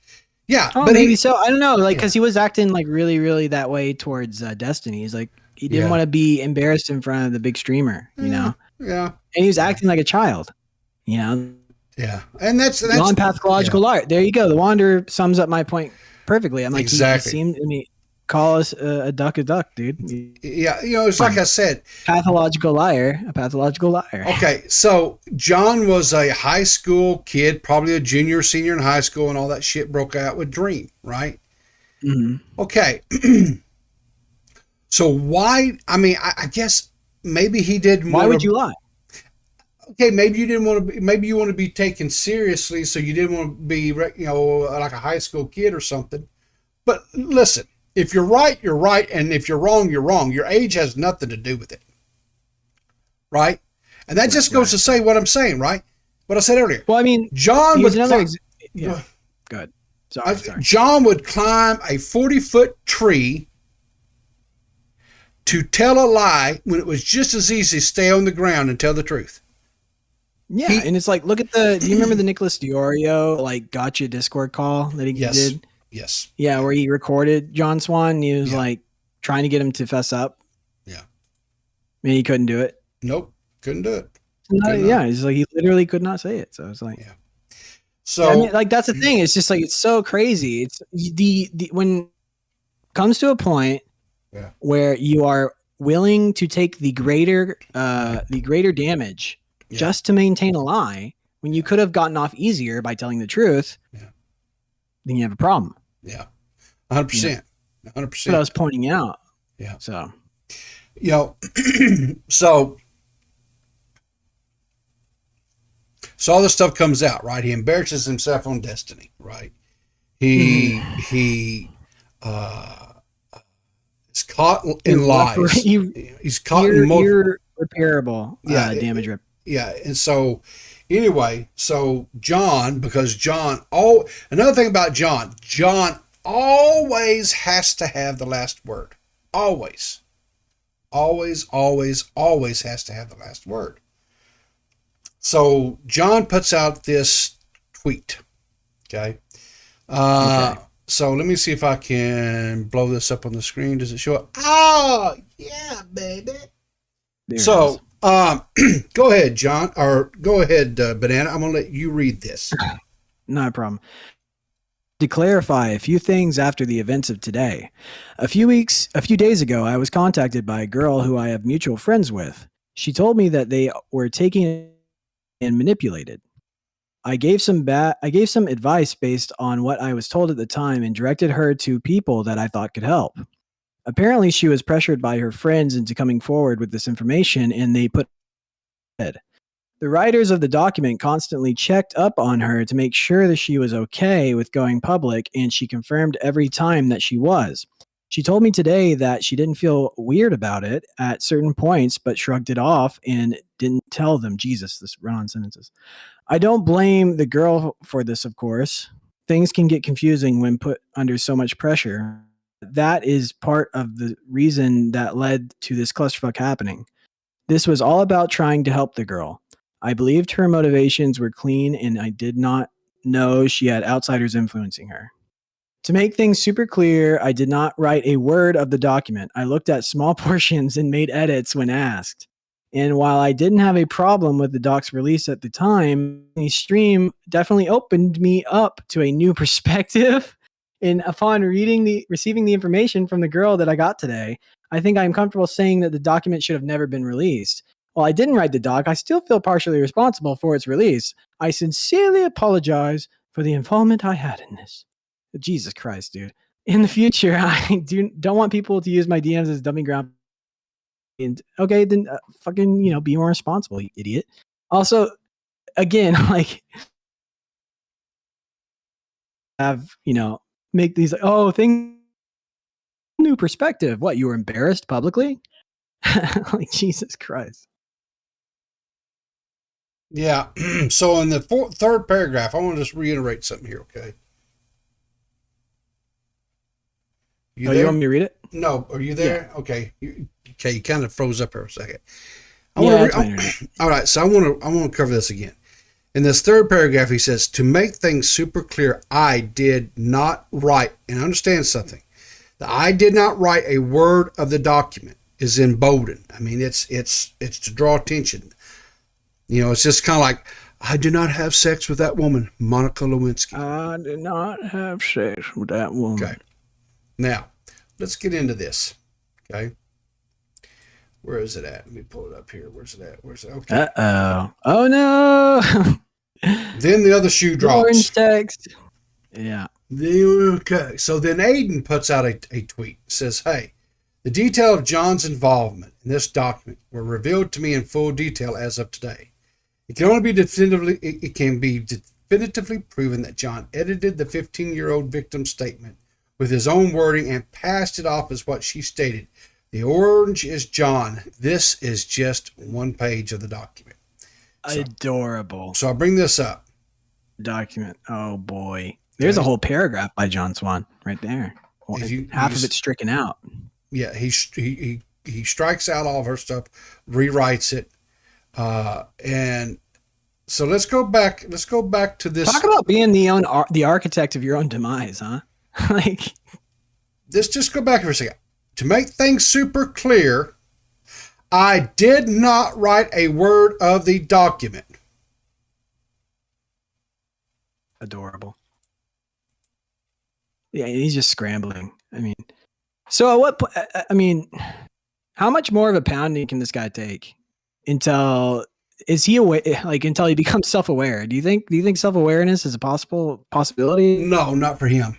yeah, but maybe so. I don't know, like because he was acting like really, really that way towards Destiny. He's like he didn't want to be embarrassed in front of the big streamer, Yeah, and he was acting like a child, Yeah, and that's non-pathological art. There you go. The Wanderer sums up my point perfectly. I'm like, exactly. Call us a duck, dude. Yeah, it's like I said, a pathological liar. Okay, so John was a high school kid, probably a junior, senior in high school, and all that shit broke out with Dream, right? Mm-hmm. Okay. So why? I mean, I guess maybe he did. Why would you lie? Okay, maybe you didn't want to. Maybe you want to be taken seriously, so you didn't want to be, like a high school kid or something. But listen, if you're right, you're right, and if you're wrong, you're wrong. Your age has nothing to do with it, right? And that just goes to say what I'm saying, right? What I said earlier. Well, I mean, John would yeah. Good. Sorry. John would climb a 40-foot tree to tell a lie when it was just as easy to stay on the ground and tell the truth. Yeah, and it's like, look at do you remember the Nicholas Diorio, like, gotcha Discord call that he did? Yes. Yeah, where he recorded John Swan and he was like trying to get him to fess up. Yeah. And he couldn't do it. Nope. Couldn't do it. Yeah, he's like, he literally could not say it. So it's like, So I mean, like, that's the thing. It's just like, it's so crazy. It's the when it comes to a point where you are willing to take the greater damage just to maintain a lie when you could have gotten off easier by telling the truth, then you have a problem. Yeah. 100%. 100%. What I was pointing out. Yeah. So, So all this stuff comes out, right? He embarrasses himself on Destiny, right? He is caught in lies. He's caught in irreparable damage. Yeah, and so anyway, so John, because another thing about John always has to have the last word. Always has to have the last word. So John puts out this tweet. Okay. So let me see if I can blow this up on the screen. Does it show up? Oh, yeah, baby. So go ahead, John, or go ahead, Banana. I'm going to let you read this. No problem. To clarify a few things after the events of today. A few days ago, I was contacted by a girl who I have mutual friends with. She told me that they were taking and manipulated. I gave some advice based on what I was told at the time and directed her to people that I thought could help. Apparently, she was pressured by her friends into coming forward with this information, and they put it. The writers of the document constantly checked up on her to make sure that she was okay with going public, and she confirmed every time that she was. She told me today that she didn't feel weird about it at certain points, but shrugged it off and didn't tell them. Jesus, this run-on sentences. I don't blame the girl for this, of course. Things can get confusing when put under so much pressure. That is part of the reason that led to this clusterfuck happening. This was all about trying to help the girl. I believed her motivations were clean, and I did not know she had outsiders influencing her. To make things super clear, I did not write a word of the document. I looked at small portions and made edits when asked. And while I didn't have a problem with the doc's release at the time, the stream definitely opened me up to a new perspective. And upon receiving the information from the girl that I got today, I think I'm comfortable saying that the document should have never been released. While I didn't write the doc, I still feel partially responsible for its release. I sincerely apologize for the involvement I had in this. Jesus Christ, dude. In the future, I don't want people to use my DMs as dumping ground. And okay, then fucking, be more responsible, you idiot. Also, again, like, make these, thing, new perspective. What, you were embarrassed publicly? Like, Jesus Christ. Yeah. So in the third paragraph, I want to just reiterate something here, okay? You want me to read it? No. Are you there? Yeah. Okay. You kind of froze up for a second. All right. So I want to cover this again. In this third paragraph, he says, to make things super clear, I did not write, and understand something. I did not write a word of the document is emboldened. I mean, it's to draw attention. It's just kind of like, I did not have sex with that woman, Monica Lewinsky. I did not have sex with that woman. Okay. Now, let's get into this. Okay. Where is it at? Let me pull it up here. Where's it at? Okay. Uh-oh. Oh, no. Then the other shoe drops. Orange text. Yeah. Okay. So then Aiden puts out a tweet. It says, hey, the detail of John's involvement in this document were revealed to me in full detail as of today. It can be definitively proven that John edited the 15-year-old victim's statement with his own wording and passed it off as what she stated. The orange is John. This is just one page of the document. Adorable. So I'll bring this up. Document. Oh boy. There's a whole paragraph by John Swan right there. Half of it's stricken out. Yeah, he strikes out all of her stuff, rewrites it, and so let's go back. Let's go back to this. Talk about being the architect of your own demise, huh? Like, let's just go back for a second to make things super clear. I did not write a word of the document. Adorable. Yeah, he's just scrambling. I mean, so at what point? I mean, how much more of a pounding can this guy take until until he becomes self-aware? Do you think self-awareness is a possibility? No, not for him.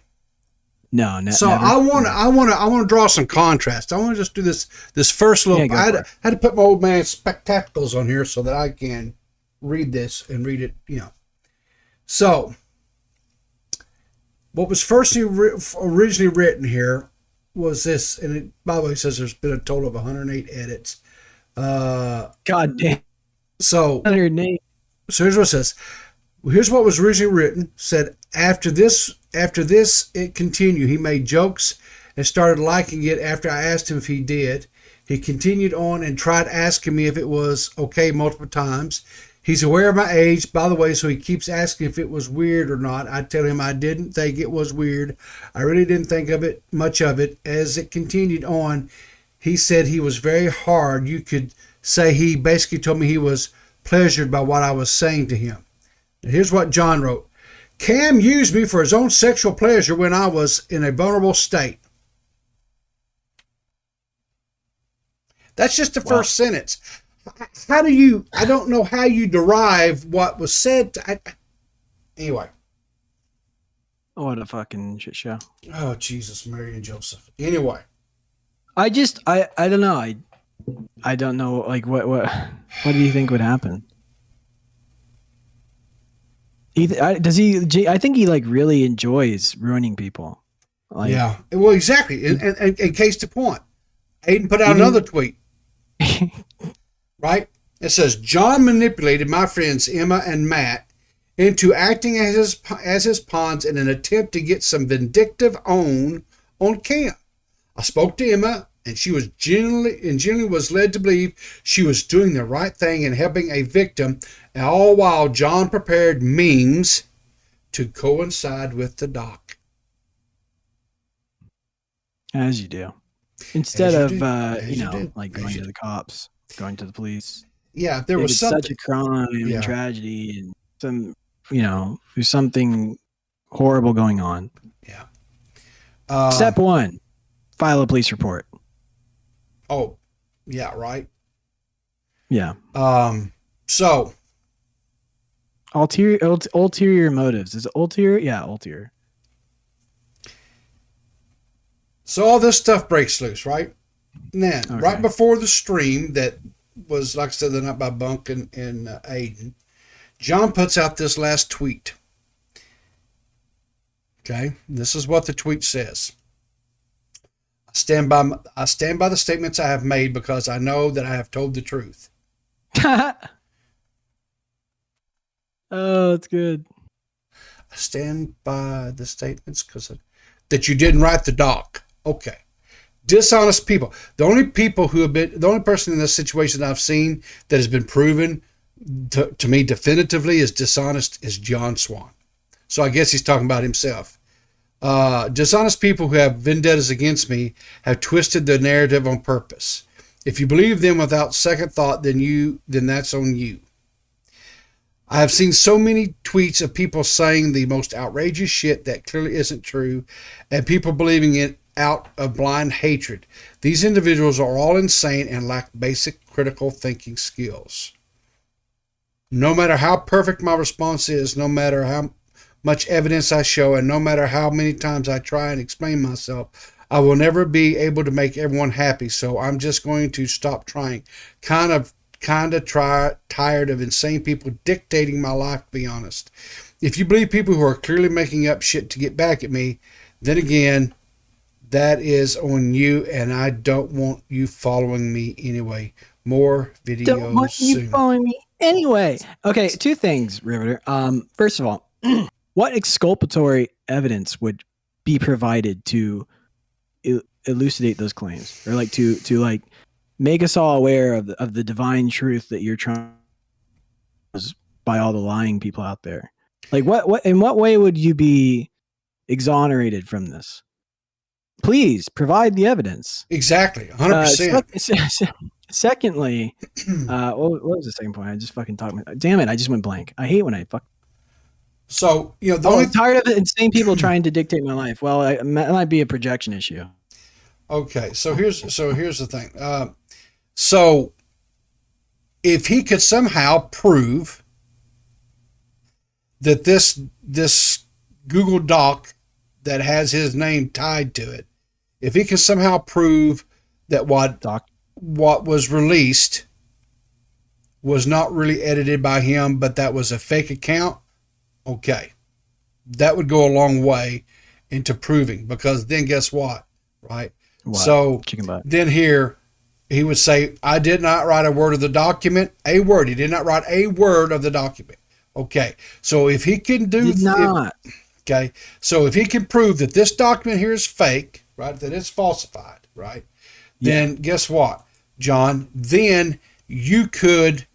No, so never. I want to draw some contrast. I want to just do this first little. Yeah, I had to put my old man spectacles on here so that I can read this and read it. So what was first originally written here was this, and it, by the way, says there's been a total of 108 edits. God damn. So 108. So here's what it says. Here's what was originally written. Said after this, it continued. He made jokes and started liking it after I asked him if he did. He continued on and tried asking me if it was okay multiple times. He's aware of my age, by the way, so he keeps asking if it was weird or not. I tell him I didn't think it was weird. I really didn't think much of it. As it continued on, he said he was very hard. You could say he basically told me he was pleasured by what I was saying to him. And here's what John wrote. Cam used me for his own sexual pleasure when I was in a vulnerable state. That's just the first sentence. How do you, I don't know how you derive what was said. Anyway. What a fucking shit show. Oh, Jesus, Mary and Joseph. Anyway. I don't know. I don't know. Like, what do you think would happen? Does he? I think he like really enjoys ruining people. Like, yeah. Well, exactly. And case to point, Aiden put out another tweet. Right? It says John manipulated my friends Emma and Matt into acting as his pawns in an attempt to get some vindictive on Cam. I spoke to Emma, and she was genuinely was led to believe she was doing the right thing and helping a victim, and all while John prepared memes to coincide with the doc. As you do. Instead of like going to the cops, going to the police. Yeah, there was such a crime and tragedy and there's something horrible going on. Yeah. Step 1, file a police report. Oh, yeah, right. Yeah. So ulterior motives. Is it ulterior? Yeah, ulterior. So all this stuff breaks loose, right? Now, right before the stream that was, like I said, the night by Bunk and Aiden, John puts out this last tweet. Okay, this is what the tweet says. I stand by the statements I have made because I know that I have told the truth. Oh, that's good. I stand by the statements that you didn't write the doc. Okay. Dishonest people. The only person in this situation that I've seen that has been proven to me definitively is dishonest is John Swan. So I guess he's talking about himself. Dishonest people who have vendettas against me have twisted the narrative on purpose. If you believe them without second thought, then that's on you. I have seen so many tweets of people saying the most outrageous shit that clearly isn't true, and people believing it out of blind hatred. These individuals are all insane and lack basic critical thinking skills. No matter how perfect my response is, no matter how much evidence I show, and no matter how many times I try and explain myself, I will never be able to make everyone happy, so I'm just going to stop trying. Kind of tired of insane people dictating my life, to be honest. If you believe people who are clearly making up shit to get back at me, then again, that is on you, and I don't want you following me anyway. More videos Don't want soon. you following me anyway. Okay, two things, Riveter. First of all, what exculpatory evidence would be provided to elucidate those claims, or like to like make us all aware of the divine truth that you're trying by all the lying people out there? Like what in what way would you be exonerated from this? Please provide the evidence. Exactly, 100%. Secondly, what was the second point? I just fucking talked. Damn it! I just went blank. I hate when I fuck. So I'm tired of insane people trying to dictate my life. Well, it might be a projection issue. Okay, so here's the thing. So if he could somehow prove that this Google Doc that has his name tied to it, if he can somehow prove that what was released was not really edited by him, but that was a fake account, okay, that would go a long way into proving, because then guess what, right? What? So Chicken butt. then here he would say, I did not write a word of the document, a word. He did not write a word of the document. Okay, so if he can do okay, so if he can prove that this document here is fake, right, that it's falsified, right, then guess what, John? Then you can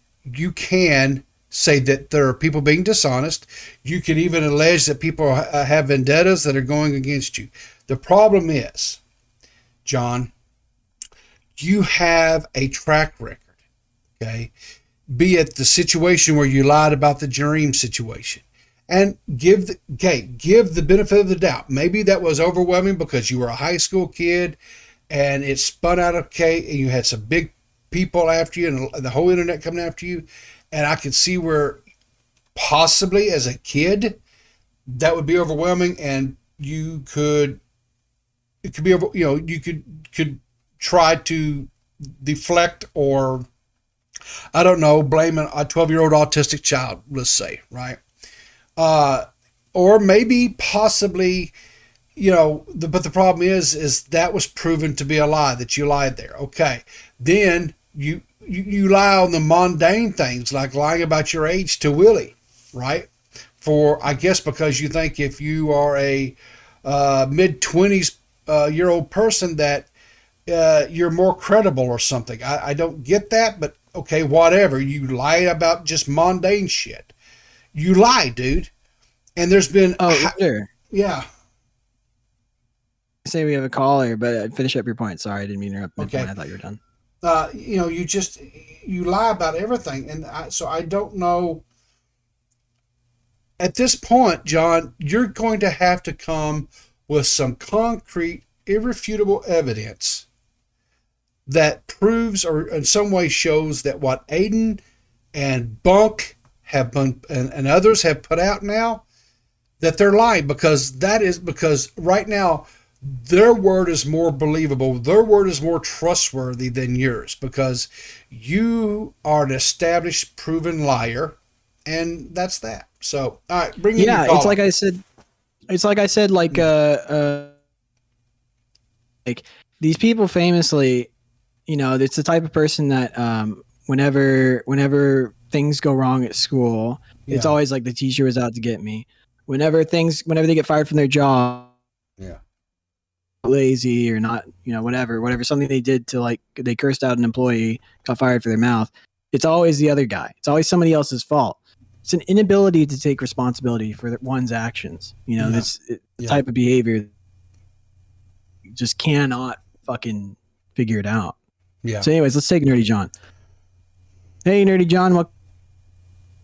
say that there are people being dishonest. You could even allege that people have vendettas that are going against you. The problem is, John, you have a track record, okay? Be it the situation where you lied about the Dream situation, and give the benefit of the doubt. Maybe that was overwhelming because you were a high school kid and it spun out okay, and you had some big people after you and the whole internet coming after you. And I could see where possibly as a kid that would be overwhelming, and you could try to deflect, or I don't know, blame a 12-year-old autistic child, let's say, right? Or maybe possibly, but the problem is that was proven to be a lie, that you lied there. Okay. Then you lie on the mundane things, like lying about your age to Willie, right? I guess because you think if you are a mid-20s year old person that you're more credible or something. I don't get that, but okay, whatever. You lie about just mundane shit. You lie, dude. And there's been sure. Yeah. Say we have a caller, but finish up your point. Sorry, I didn't mean to interrupt. Okay. I thought you were done. You lie about everything, and so I don't know. At this point, John, you're going to have to come with some concrete, irrefutable evidence that proves or in some way shows that what Aiden and Bunk have been and others have put out now, that they're lying, because right now their word is more believable. Their word is more trustworthy than yours, because you are an established, proven liar, and that's that. So, all right, bring in your caller. It's like I said, like these people famously, it's the type of person that whenever things go wrong at school, it's always like the teacher was out to get me. Whenever they get fired from their job, lazy or not, whatever, something they did to, like, they cursed out an employee, got fired for their mouth, it's always the other guy. It's always somebody else's fault. It's an inability to take responsibility for one's actions. That's the type of behavior you just cannot fucking figure it out. Yeah. So anyways, let's take Nerdy John. Hey, Nerdy John. What?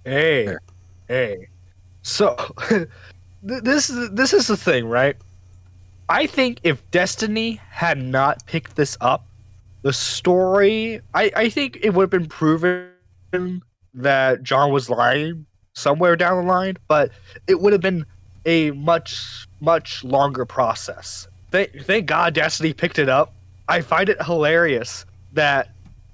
Hey. So this is the thing, right? I think if Destiny had not picked this up, the story, I think it would have been proven that John was lying somewhere down the line, but it would have been a much, much longer process. Thank God Destiny picked it up. I find it hilarious that,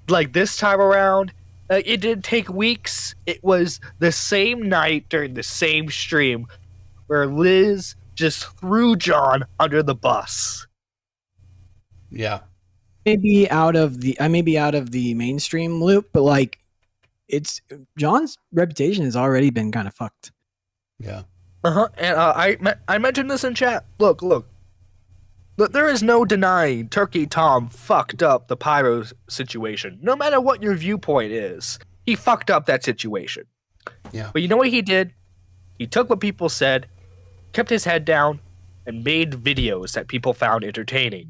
like, this time around, it didn't take weeks. It was the same night during the same stream where Liz just threw John under the bus. Yeah. I may be out of the mainstream loop, but like it's John's reputation has already been kind of fucked. Yeah. And I mentioned this in chat. Look. There is no denying Turkey Tom fucked up the pyro situation. No matter what your viewpoint is, he fucked up that situation. Yeah. But you know what he did? He took what people said, kept his head down, and made videos that people found entertaining.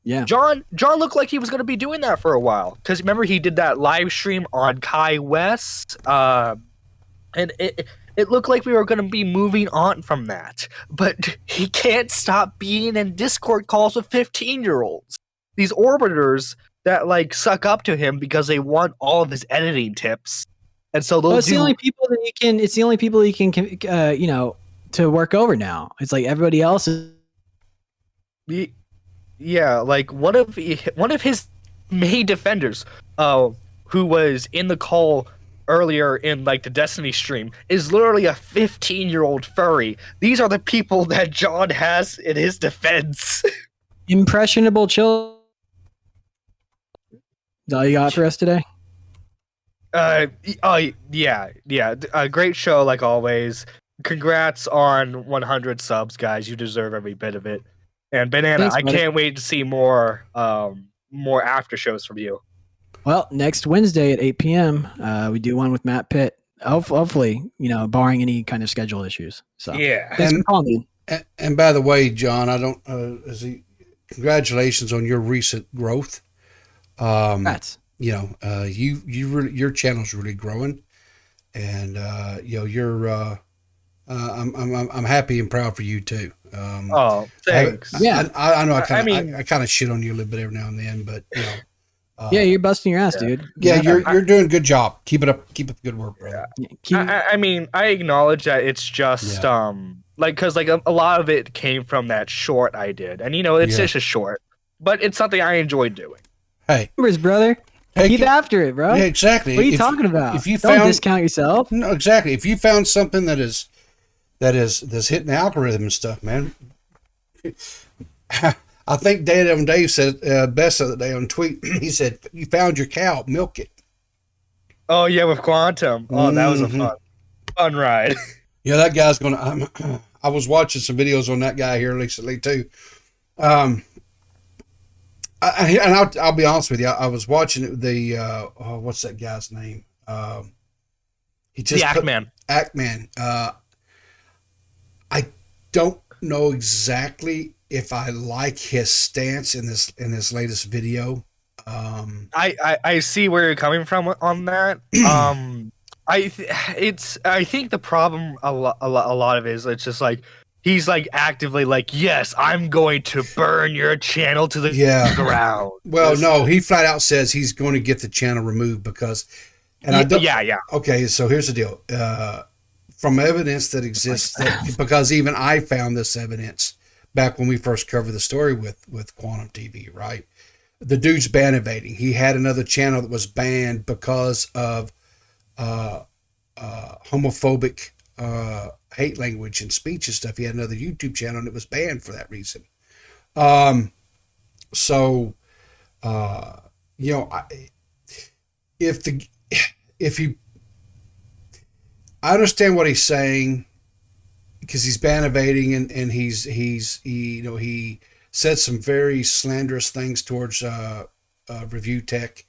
Yeah. John looked like he was going to be doing that for a while. Because remember, he did that live stream on Kai West, and it looked like we were going to be moving on from that. But he can't stop being in Discord calls with 15-year-olds. These orbiters that like suck up to him because they want all of his editing tips. And so they'll it's the only people that you can to work over now. It's like everybody else is. Yeah, like one of his main defenders, who was in the call earlier in like the Destiny stream, is literally a 15-year-old furry. These are the people that John has in his defense. Impressionable children. Is all you got for us today? Yeah. A great show like always. Congrats on 100 subs, guys. You deserve every bit of it. And Banana, Thanks, I can't wait to see more after shows from you. Well, next Wednesday at 8 p.m., we do one with Matt Pitt. Hopefully, barring any kind of schedule issues. So yeah. Thanks for calling. And by the way, John, congratulations on your recent growth. Congrats. Your channel's really growing, and you're. I'm happy and proud for you too. Thanks. I know. I kind of shit on you a little bit every now and then, but yeah, you're busting your ass, dude. Yeah, you're doing a good job. Keep it up. Keep up the good work, brother. I acknowledge that it's just because a lot of it came from that short I did, and it's just a short, but it's something I enjoyed doing. Hey, brother. Keep after it, bro. Yeah, exactly. What are you talking about? If you don't discount yourself. No, exactly. If you found something that's hitting the algorithm and stuff, man. I think Dave said best the other day on tweet. He said, "You found your cow, milk it." Oh yeah, with Quantum. Oh, that was a fun ride. Yeah, that guy's gonna. I was watching some videos on that guy here recently too. I'll be honest with you. I was watching the what's that guy's name? He just Ackman. Ackman. I don't know exactly if I like his stance in this latest video. I see where you're coming from on that. I think the problem a lot of it is it's just like he's like actively like, yes, I'm going to burn your channel to the ground. Well, no, he flat out says he's going to get the channel removed because, and I don't. Yeah. Okay, so here's the deal. From evidence that exists, because even I found this evidence back when we first covered the story with Quantum TV, right? The dude's ban evading. He had another channel that was banned because of homophobic hate language and speech and stuff. He had another YouTube channel and it was banned for that reason. I understand what he's saying because he's ban evading and he said some very slanderous things towards Review Tech.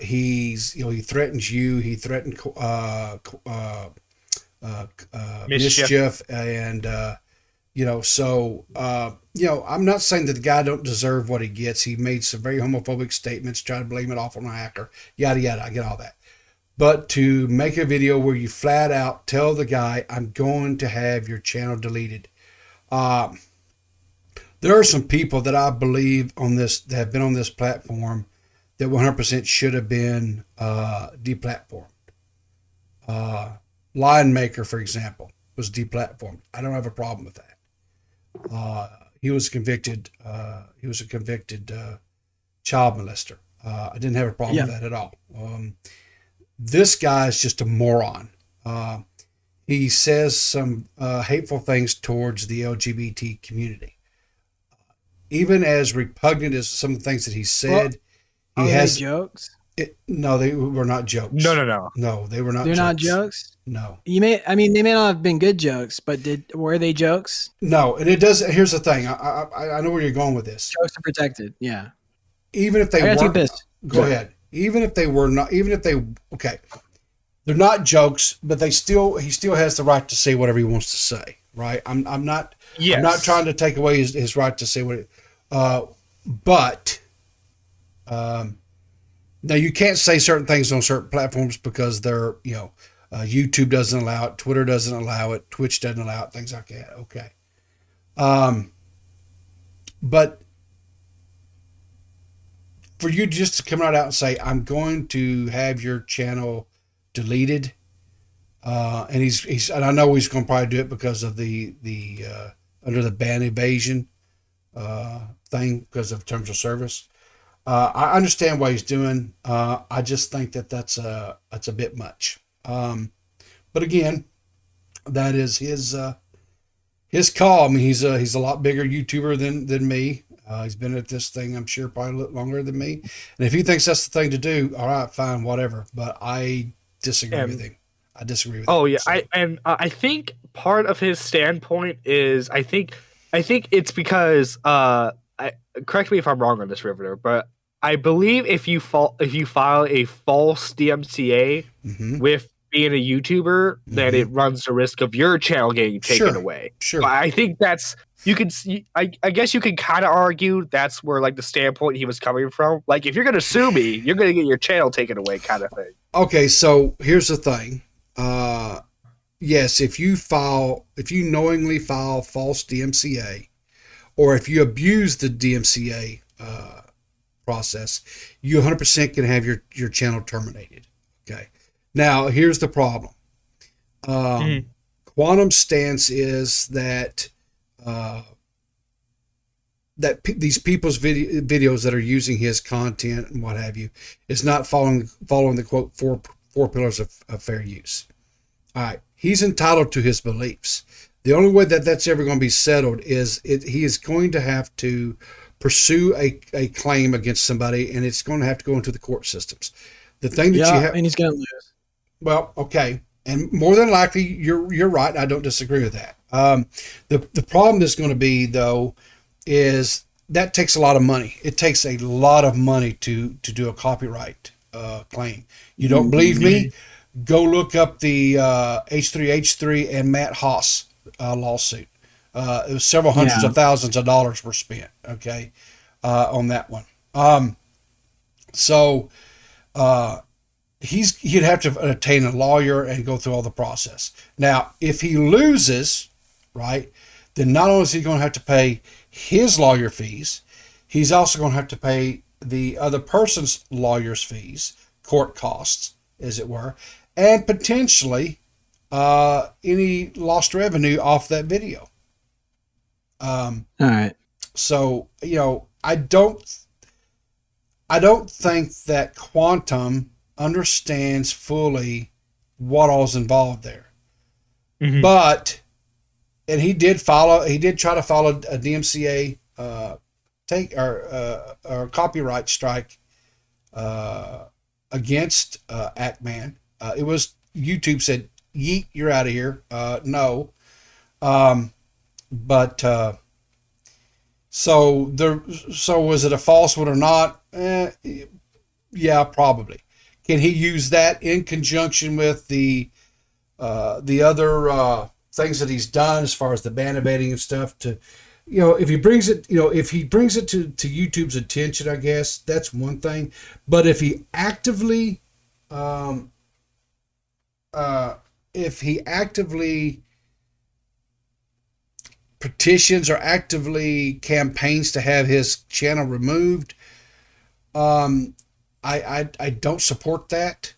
He threatens you. He threatened Mischief and I'm not saying that the guy don't deserve what he gets. He made some very homophobic statements, try to blame it off on a hacker, yada yada. I get all that. But to make a video where you flat out tell the guy, I'm going to have your channel deleted. There are some people that I believe that have been on this platform that 100% should have been deplatformed. Lion Maker, for example, was deplatformed. I don't have a problem with that. He was convicted. He was a convicted child molester. I didn't have a problem with that at all. This guy is just a moron. He says some hateful things towards the LGBT community. even as repugnant as some of the things that he said, he has jokes. No, they were not jokes. No, they were not. They're jokes. not jokes. No. They may not have been good jokes, but were they jokes? No, and it does. Here's the thing. I know where you're going with this. Jokes are protected. Yeah. Even if they weren't, go ahead. Even if they were not, okay, they're not jokes, but he still has the right to say whatever he wants to say, right? I'm not trying to take away his right to say but now you can't say certain things on certain platforms because they're, YouTube doesn't allow it, Twitter doesn't allow it, Twitch doesn't allow it, things like that. Okay. But for you just to come right out and say, I'm going to have your channel deleted, and he's and I know he's going to probably do it because of the under the ban evasion thing because of terms of service. I understand what he's doing. I just think that's a bit much. But again, that is his call. I mean, he's a lot bigger YouTuber than me. He's been at this thing, I'm sure, probably a little longer than me. And if he thinks that's the thing to do, all right, fine, whatever. But I disagree with him. I disagree with him. Oh yeah, so. I think part of his standpoint is I think it's because correct me if I'm wrong on this, Riveter, but I believe if you file a false DMCA with being a YouTuber, then it runs the risk of your channel getting taken away. Sure. But I think that's I guess you can kind of argue that's where like the standpoint he was coming from. Like if you're gonna sue me, you're gonna get your channel taken away, kind of thing. Okay, so here's the thing. Yes, if you knowingly file false DMCA, or if you abuse the DMCA process, you 100% can have your channel terminated. Okay. Now here's the problem. Quantum's stance is that these people's videos that are using his content and what have you is not following the quote four pillars of fair use. All right, he's entitled to his beliefs. The only way that's ever going to be settled is he is going to have to pursue a claim against somebody, and it's going to have to go into the court systems. The thing that you have, and he's going to lose. Well, okay. And more than likely, you're right. I don't disagree with that. The problem that's going to be, though, is that takes a lot of money. It takes a lot of money to do a copyright claim. You don't believe me? Go look up the H3H3 and Matt Haas lawsuit. It was several hundreds of thousands of dollars were spent, okay, on that one. So he'd have to obtain a lawyer and go through all the process. Now, if he loses, right, then not only is he going to have to pay his lawyer fees, he's also going to have to pay the other person's lawyer's fees, court costs, as it were, and potentially any lost revenue off that video. All right. So, I don't think that Quantum understands fully what all's involved there. But, and he did try to follow a DMCA or copyright strike against Ackman. It was YouTube said, "Yeet, you're out of here." No. But so was it a false one or not? Yeah, probably. Can he use that in conjunction with the other things that he's done as far as the ban abating and stuff to, if he brings it to YouTube's attention, I guess that's one thing. But if he actively petitions or actively campaigns to have his channel removed, I don't support that.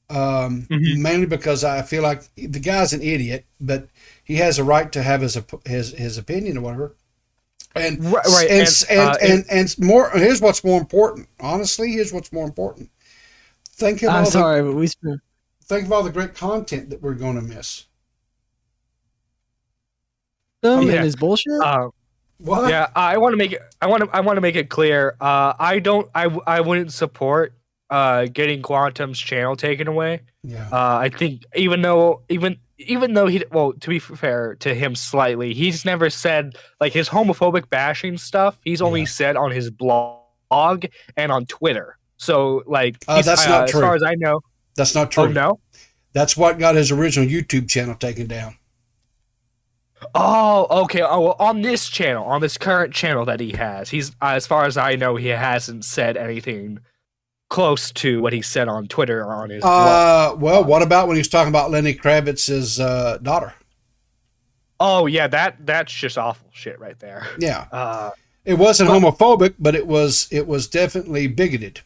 Mainly because I feel like the guy's an idiot, but he has a right to have his opinion or whatever. And right, and more. Here's what's more important. Honestly, here's what's more important. Think of all the great content that we're going to miss. And his bullshit. What? Yeah, I want to make it. I want to make it clear. I wouldn't support getting Quantum's channel taken away. Yeah. I think even though he, well, to be fair to him slightly, he's never said like his homophobic bashing stuff. He's only said on his blog and on Twitter. So like that's not true. As far as I know, that's not true. Oh no, that's what got his original YouTube channel taken down. Oh, okay. Oh, well, on this channel, on this current channel that he has, he's as far as I know, he hasn't said anything close to what he said on Twitter or on his blog. Well, what about when he was talking about Lenny Kravitz's daughter? Oh yeah, that's just awful shit right there. Yeah. It wasn't homophobic, but it was definitely bigoted.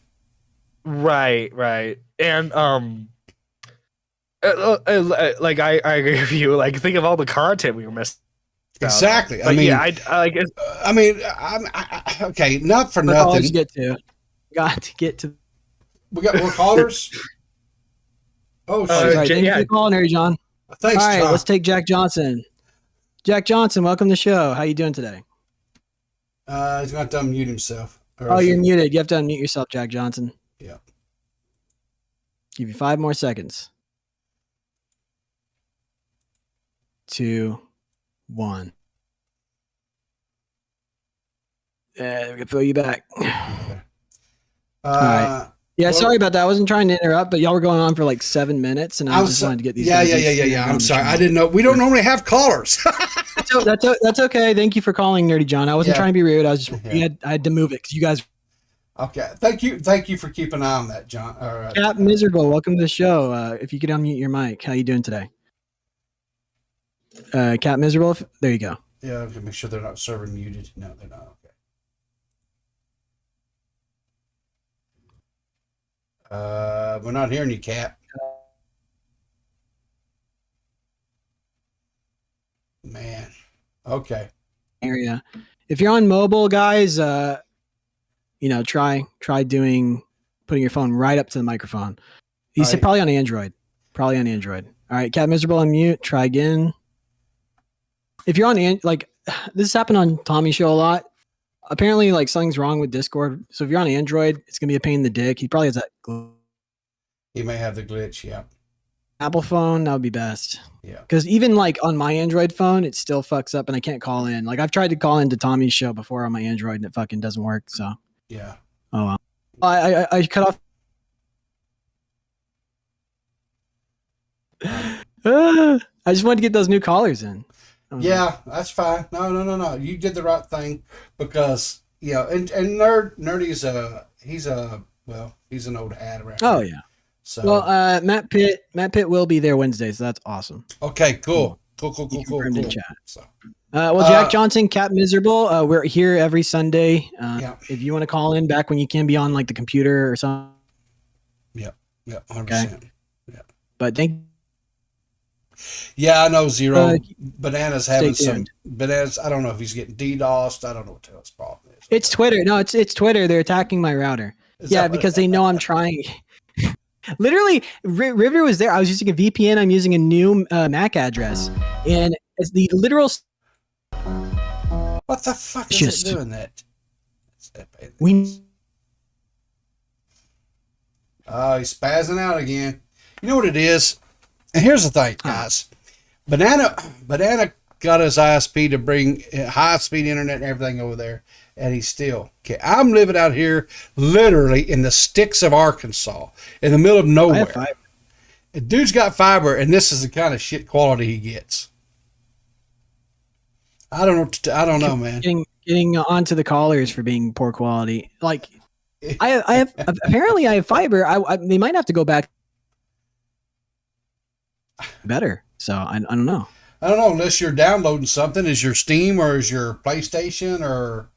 Right. And like I agree with you. Like think of all the content we were missing. Exactly. I mean, okay, not for nothing. Got to get to. We got more callers. Oh, shit. Right, thank you for calling, Harry John. Thanks, all right, John. let's take Jack Johnson. Jack Johnson, welcome to the show. How you doing today? He's got to unmute himself. Oh, you're muted. You have to unmute yourself, Jack Johnson. Yeah. Give you 5 more seconds. 2, 1. We can throw you back. Okay. All right. Yeah, sorry about that. I wasn't trying to interrupt, but y'all were going on for like 7 minutes, and I just wanted to get these. Yeah. I'm sorry. I didn't know. We don't normally have callers. That's okay. Thank you for calling, Nerdy John. I wasn't trying to be rude. I was just I had to move it because you guys. Okay. Thank you for keeping an eye on that, John. All right. Cap Miserable, welcome to the show. If you could unmute your mic, how you doing today? Cap Miserable, there you go. Yeah, okay, make sure they're not server muted. No, they're not. Okay. We're not hearing you, Cap. Man. Okay. Area. If you're on mobile, guys, try putting your phone right up to the microphone. He said probably on Android. All right, Cat Miserable on mute. Try again. If you're on this has happened on Tommy's show a lot. Apparently, like something's wrong with Discord. So if you're on Android, it's gonna be a pain in the dick. He probably has that. He may have the glitch. Yeah. Apple phone, that would be best. Yeah. Because even like on my Android phone, it still fucks up and I can't call in. Like I've tried to call into Tommy's show before on my Android and it fucking doesn't work. So. Yeah. Oh well. I cut off. I just wanted to get those new callers in. Yeah, that's fine. No. You did the right thing because and Nerdy's he's an old hat around. Oh yeah. So Matt Pitt will be there Wednesday, so that's awesome. Okay, cool. In chat. So. Jack Johnson, Cat Miserable, we're here every Sunday. If you want to call in back when you can be on like the computer or something. Yeah, 100%. Okay. Yeah. But thank. Yeah, I know Zero. Banana's having some tuned. bananas. I don't know if he's getting DDoSed. I don't know what the hell his problem is. It's Twitter. No, it's Twitter. They're attacking my router. Because they know I'm trying. Literally, River was there. I was using a VPN. I'm using a new MAC address, and it's the literal. What the fuck is it doing that? He's spazzing out again. You know what it is? And here's the thing, guys. Banana got his ISP to bring high-speed internet and everything over there, and he's still okay. I'm living out here, literally in the sticks of Arkansas, in the middle of nowhere. And dude's got fiber, and this is the kind of shit quality he gets. I don't know, man. Getting onto the callers for being poor quality. Like, I have apparently I have fiber. They might have to go back better. So I don't know. I don't know unless you're downloading something. Is your Steam or is your PlayStation or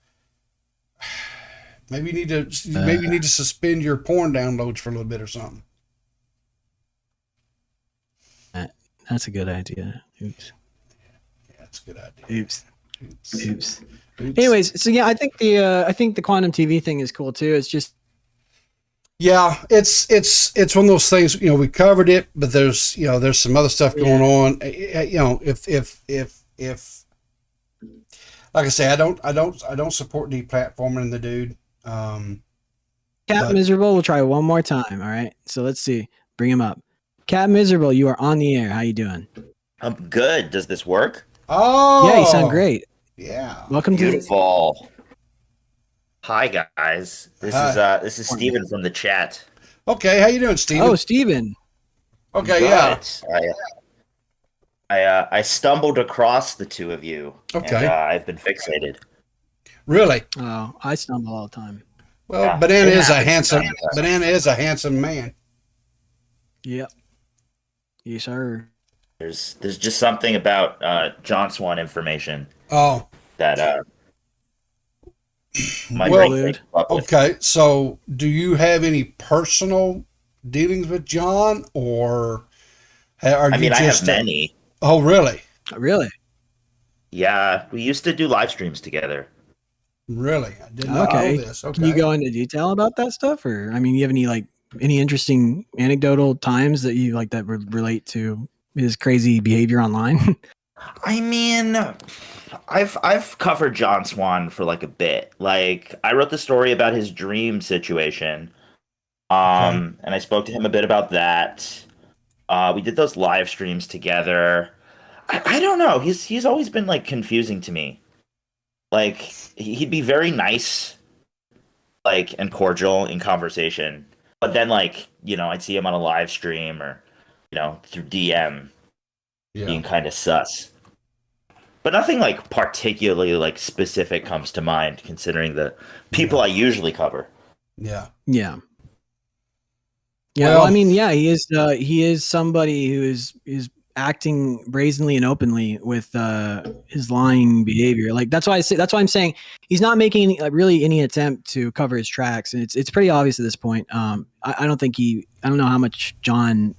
maybe you need to suspend your porn downloads for a little bit or something. That's a good idea. Oops. Yeah, that's a good idea. Oops. Anyways, so yeah, I think the Quantum TV thing is cool too. It's just it's one of those things, we covered it, but there's some other stuff going on. If like I say, I don't support deplatforming the dude. Cat Miserable, we'll try one more time. All right. So let's see. Bring him up. Cat Miserable, you are on the air. How you doing? I'm good. Does this work? Oh, yeah, you sound great. Yeah. Welcome Beautiful. Hi guys. This is Steven from the chat. Okay, how you doing, Steven? Oh, Steven. Okay, yeah. I stumbled across the two of you. Okay. And, I've been fixated. Really? Oh, I stumble all the time. Well, Yeah, Banana it is a happens. handsome man. Yep. Yes, sir. There's just something about John Swan information. Oh. That my well, brain thinks up with. okay. So, do you have any personal dealings with John, or are you I just? have many. Oh, really? Really? Yeah, we used to do live streams together. Really? I did not know this. Okay. Can you go into detail about that stuff, or you have any interesting anecdotal times that you like that relate to his crazy behavior online? I mean, I've covered John Swan for like a bit. Like I wrote the story about his dream situation. And I spoke to him a bit about that. We did those live streams together. I don't know. He's always been like confusing to me. Like he'd be very nice, like and cordial in conversation, but then like I'd see him on a live stream or through DM, being kind of sus. But nothing like particularly like specific comes to mind, considering the people I usually cover. Yeah. Yeah. Yeah. Well, he is somebody who is acting brazenly and openly with his lying behavior. Like that's why I'm saying he's not making any attempt to cover his tracks, and it's pretty obvious at this point. I don't know how much John.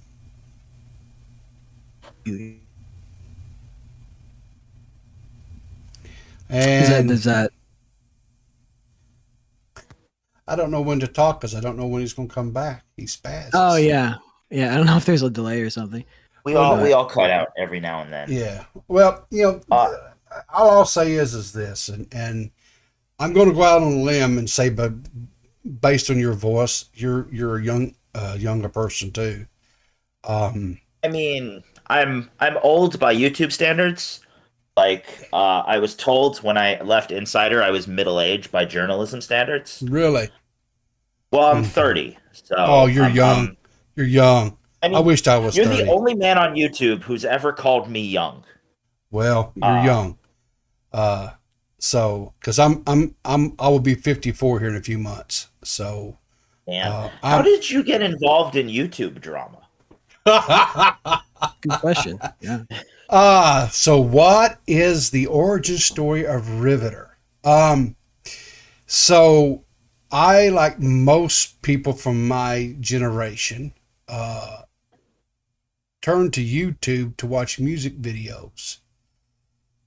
And does that I don't know when to talk because I don't know when he's going to come back. He's spazzes. Oh yeah. I don't know if there's a delay or something. We all cut out every now and then. Yeah. Well, all I'll say is this, and I'm going to go out on a limb and say, but based on your voice, you're a younger person too. I'm old by YouTube standards. Like I was told when I left Insider, I was middle-aged by journalism standards. Really? Well, I'm 30. So oh, you're young. You're young. I wished I was. You're 30. the only man on YouTube who's ever called me young. Well, you're young. So because I will be 54 here in a few months. So. Yeah. How did you get involved in YouTube drama? Good question. Yeah. So what is the origin story of Riveter? So I, like most people from my generation, turned to YouTube to watch music videos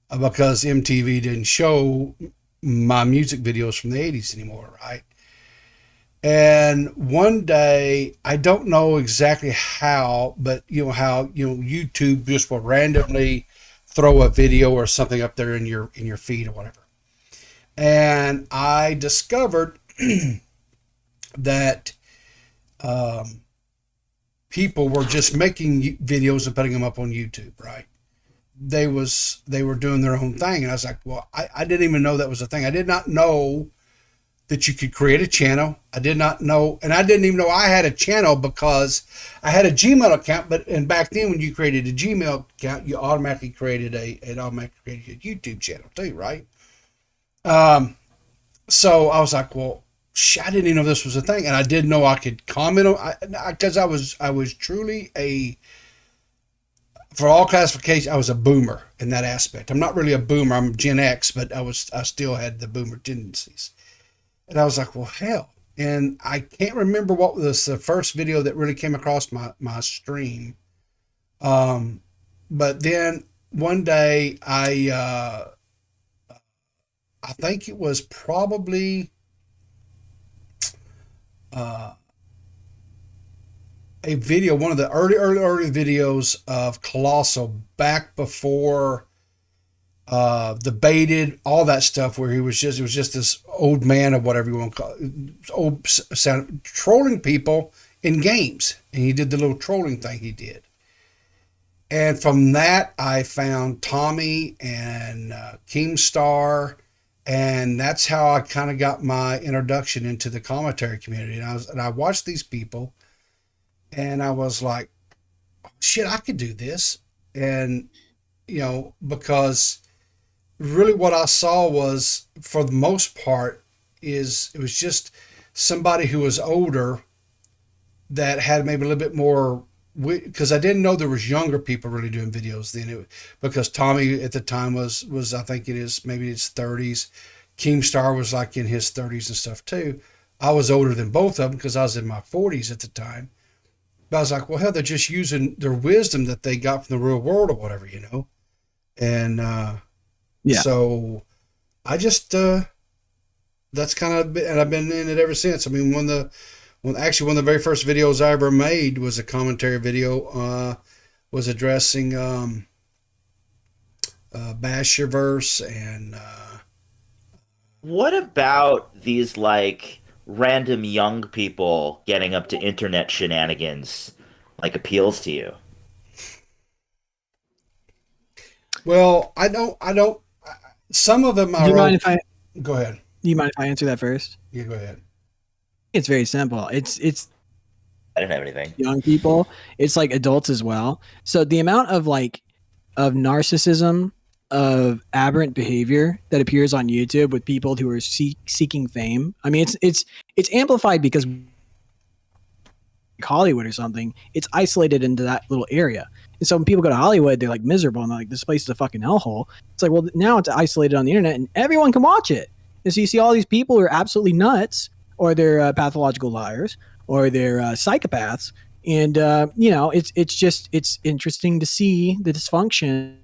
because MTV didn't show my music videos from the 80s anymore, right? And one day, I don't know exactly how, but YouTube just will randomly throw a video or something up there in your feed or whatever. And I discovered that people were just making videos and putting them up on YouTube, right? They were doing their own thing, and I was like, well, I didn't even know that was a thing. I did not know that you could create a channel. I did not know, and I didn't even know I had a channel because I had a Gmail account. And back then, when you created a Gmail account, you automatically created a YouTube channel too, right? So I was like, well, I didn't even know this was a thing, and I didn't know I could comment on because I was truly for all classifications, I was a boomer in that aspect. I'm not really a boomer. I'm Gen X, but I still had the boomer tendencies. And I was like, well, hell. And I can't remember what was the first video that really came across my stream. But then one day I think it was probably a video, one of the early videos of Colossal back before debated, all that stuff, where it was just this old man or whatever you want to call it, old sound, trolling people in games. And he did the little trolling thing he did. And from that, I found Tommy and Keemstar, and that's how I kind of got my introduction into the commentary community. And I watched these people, and I was like, oh, shit, I could do this. And, because really what I saw was, for the most part, it was just somebody who was older that had maybe a little bit more, because I didn't know there was younger people really doing videos then. Because Tommy at the time was I think maybe his 30s. Keemstar was like in his 30s and stuff too. I was older than both of them because I was in my 40s at the time. But I was like, well, hell, they're just using their wisdom that they got from the real world or whatever, And so I just that's kind of, and I've been in it ever since. I mean, one of the very first videos I ever made was a commentary video, was addressing Bashirverse and what about these like random young people getting up to internet shenanigans appeals to you? Well, I don't. Some of them are. Do you mind if I go ahead? Do you mind if I answer that first? Yeah, go ahead. It's very simple. It's I didn't have anything. Young people. It's like adults as well. So the amount of narcissism, of aberrant behavior that appears on YouTube with people who are seeking fame. I mean, it's amplified because Hollywood or something, it's isolated into that little area. And so when people go to Hollywood, they're miserable and they're like, this place is a fucking hellhole. It's like, well, now it's isolated on the internet and everyone can watch it. And so you see all these people who are absolutely nuts, or they're pathological liars, or they're psychopaths. And, it's interesting to see the dysfunction,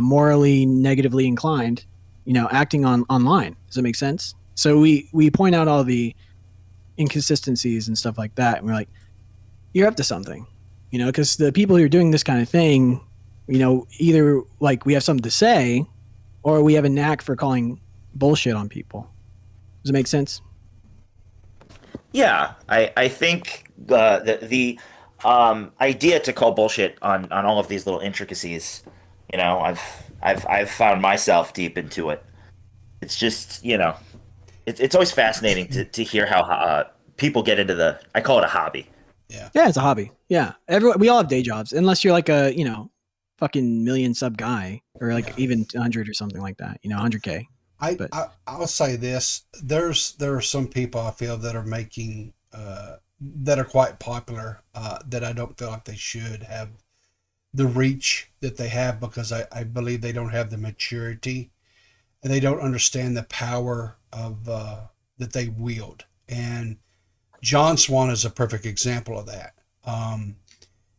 morally negatively inclined, acting online. Does that make sense? So we point out all the inconsistencies and stuff like that. And we're like, you're up to something, because the people who are doing this kind of thing, either we have something to say, or we have a knack for calling bullshit on people. Does it make sense? Yeah, I think the idea to call bullshit on all of these little intricacies, I've found myself deep into it. It's just, it's always fascinating to hear how people get into I call it a hobby. Yeah, it's a hobby. Yeah, we all have day jobs, unless you're a fucking million sub guy, or even 100 or something like that. 100K. I'll say this: there are some people I feel that are making that are quite popular that I don't feel like they should have the reach that they have, because I believe they don't have the maturity and they don't understand the power of that they wield. And John Swan is a perfect example of that.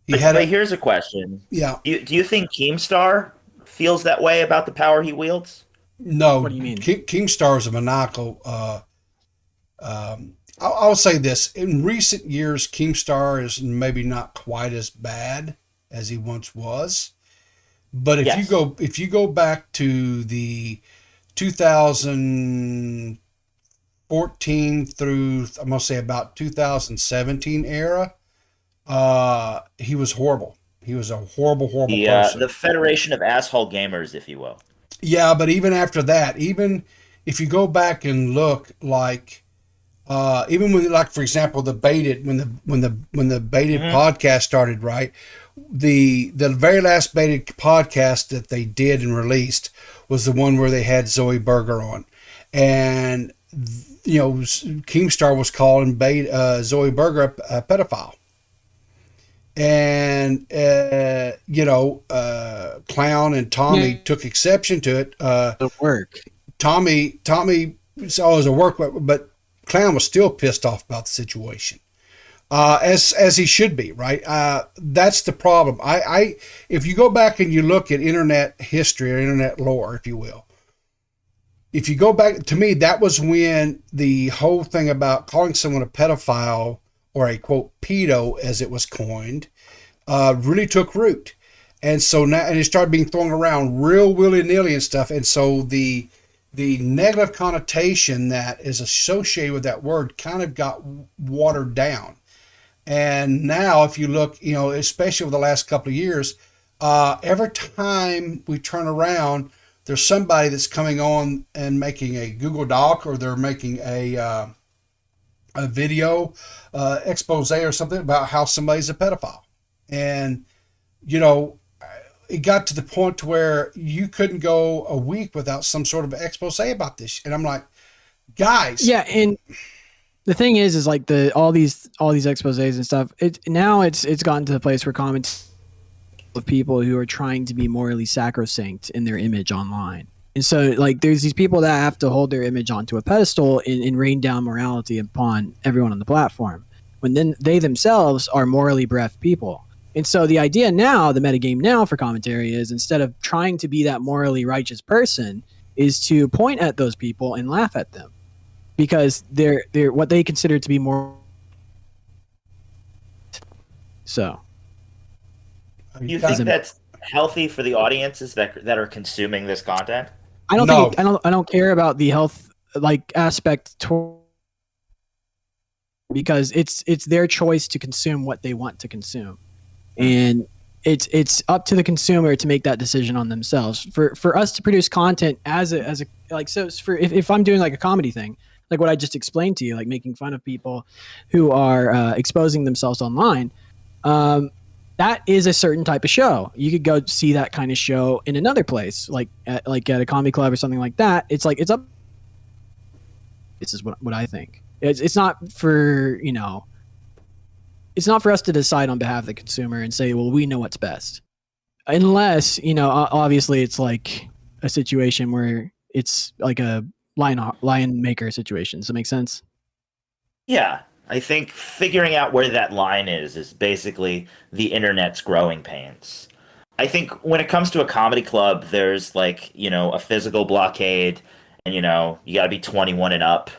Here's a question. Yeah. Do you think Keemstar feels that way about the power he wields? No. What do you mean? Keemstar is a maniacal. I'll say this: in recent years, Keemstar is maybe not quite as bad as he once was. But if you go back to the 2014 through, I'm gonna say about 2017 era, he was horrible. He was a horrible person. The Federation of Asshole Gamers, if you will. Yeah, but even after that, even if you go back and look, even when, for example, the baited when the baited podcast started, right? The very last baited podcast that they did and released was the one where they had Zoe Berger on, and Keemstar was calling Zoe Berger a pedophile. And Clown and Tommy took exception to it. The work. Tommy saw it as a work, but Clown was still pissed off about the situation, as he should be, right? That's the problem. If you go back and you look at internet history or internet lore, if you will, if you go back, to me, that was when the whole thing about calling someone a pedophile, or a quote pedo as it was coined, really took root. And so now, and it started being thrown around real willy-nilly and stuff. And so the negative connotation that is associated with that word kind of got watered down. And now if you look, you know, especially over the last couple of years, every time we turn around, there's somebody that's coming on and making a Google Doc, or they're making a video expose or something about how somebody's a pedophile. And, you know, it got to the point to where you couldn't go a week without some sort of expose about this. And I'm like, guys. Yeah. And the thing is like all these exposés and stuff, it's gotten to the place where comments of people who are trying to be morally sacrosanct in their image online. And so like there's these people that have to hold their image onto a pedestal and rain down morality upon everyone on the platform, when then they themselves are morally bereft people. And so the idea now, the metagame now for commentary is, instead of trying to be that morally righteous person, is to point at those people and laugh at them, because they're what they consider to be more. So, you think that's healthy for the audiences that are consuming this content? I don't care about the health like aspect because it's their choice to consume what they want to consume. And it's up to the consumer to make that decision on themselves. For us to produce content as a like, so for if I'm doing like a comedy thing, like what I just explained to you, like making fun of people who are exposing themselves online, that is a certain type of show. You could go see that kind of show in another place, like at a comedy club or something like that. It's like, it's up. This is what I think. It's not for, you know, it's not for us to decide on behalf of the consumer and say, well, we know what's best. Unless, you know, obviously it's like a situation where it's like a lion maker situation. Does that make sense? Yeah. I think figuring out where that line is basically the internet's growing pains. I think when it comes to a comedy club, there's like, you know, a physical blockade, and, you know, you got to be 21 and up,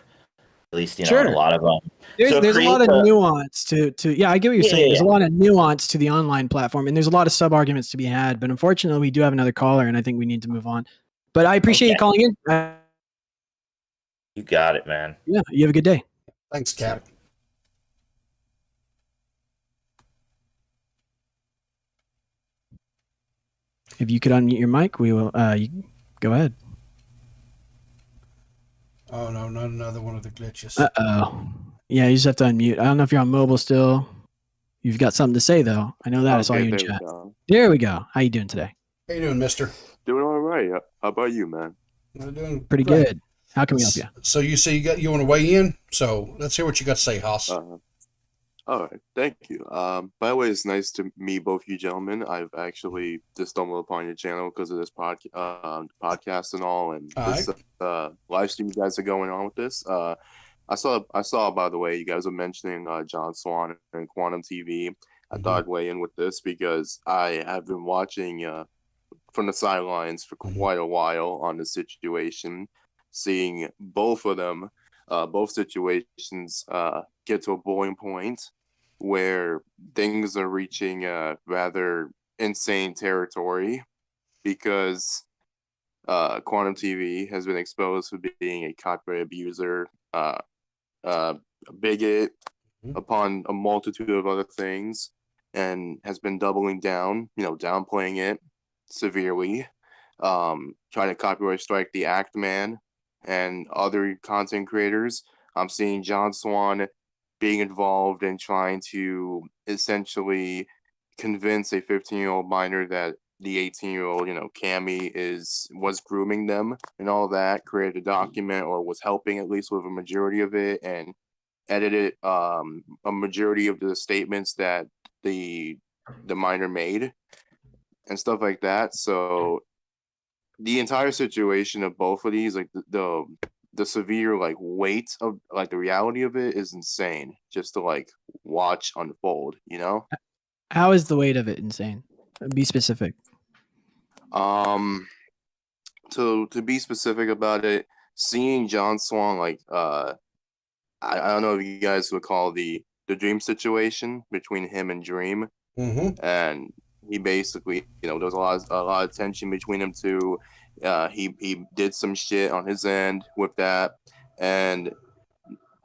at least, you know, in a lot of them. There's a lot of nuance to yeah, I get what you're saying. There's a lot of nuance to the online platform, and there's a lot of sub arguments to be had. But unfortunately, we do have another caller, and I think we need to move on. But I appreciate you calling in. You got it, man. Yeah, you have a good day. Thanks, Cap. If you could unmute your mic, we will. You go ahead. Oh no, not another one of the glitches. Uh-oh. Yeah, you just have to unmute. I don't know if you're on mobile still. You've got something to say though. I know that. I saw you in chat. There we go. How you doing today? How you doing, mister? Doing all right. How about you, man? I'm doing pretty good. How can we help you? So you say you want to weigh in? So let's hear what you got to say, Haas. All right, thank you. By the way, it's nice to meet both you gentlemen. I've actually just stumbled upon your channel because of this podcast and all, and this live stream you guys are going on with this. I saw. By the way, you guys were mentioning John Swan and Quantum TV. I thought I'd weigh in with this because I have been watching from the sidelines for quite a while on the situation, seeing both of them. Both situations get to a boiling point where things are reaching rather insane territory, because Quantum TV has been exposed for being a copyright abuser, a bigot, upon a multitude of other things, and has been doubling down, downplaying it severely, trying to copyright strike the Act Man and other content creators. I'm seeing John Swan being involved in trying to essentially convince a 15-year-old minor that the 18-year-old, Cami was grooming them and all that, created a document, or was helping at least with a majority of it, and edited a majority of the statements that the minor made and stuff like that. So the entire situation of both of these, like the severe weight of the reality of it is insane just to watch unfold, How is the weight of it insane? Be specific. To be specific about it, seeing John Swan, I don't know if you guys would call the Dream situation between him and Dream, and he basically, there was a lot of tension between them two. He did some shit on his end with that, and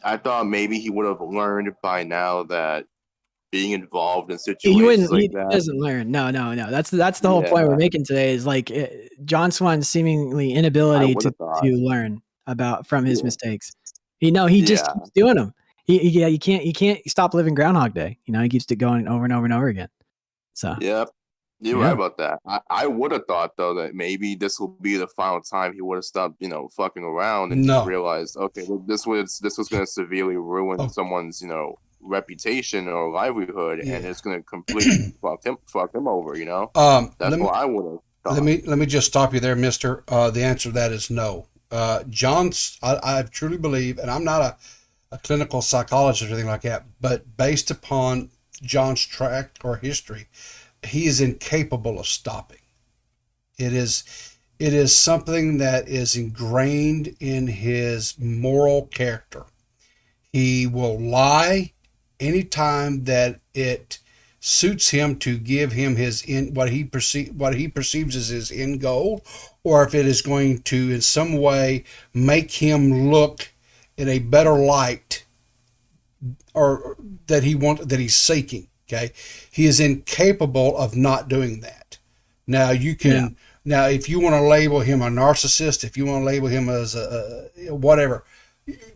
I thought maybe he would have learned by now that being involved in situations he that doesn't learn. No. That's the whole point we're making today is like John Swan's seemingly inability to learn from his mistakes. He just keeps doing them. He can't stop living Groundhog Day. He keeps it going over and over and over again. So yep. You're right about that. I would have thought though that maybe this will be the final time he would have stopped, fucking around and just realized, okay, this was going to severely ruin someone's, reputation or livelihood, and it's going to completely fuck him over. That's what I would have thought. Let me just stop you there, Mister. The answer to that is no. I truly believe, and I'm not a clinical psychologist or anything like that, but based upon John's track or history, he is incapable of stopping. It is something that is ingrained in his moral character. He will lie anytime that it suits him to give him what he perceives as his end goal, or if it is going to in some way make him look in a better light or that he's seeking. Okay, he is incapable of not doing that. Now now if you want to label him a narcissist, if you want to label him as a whatever,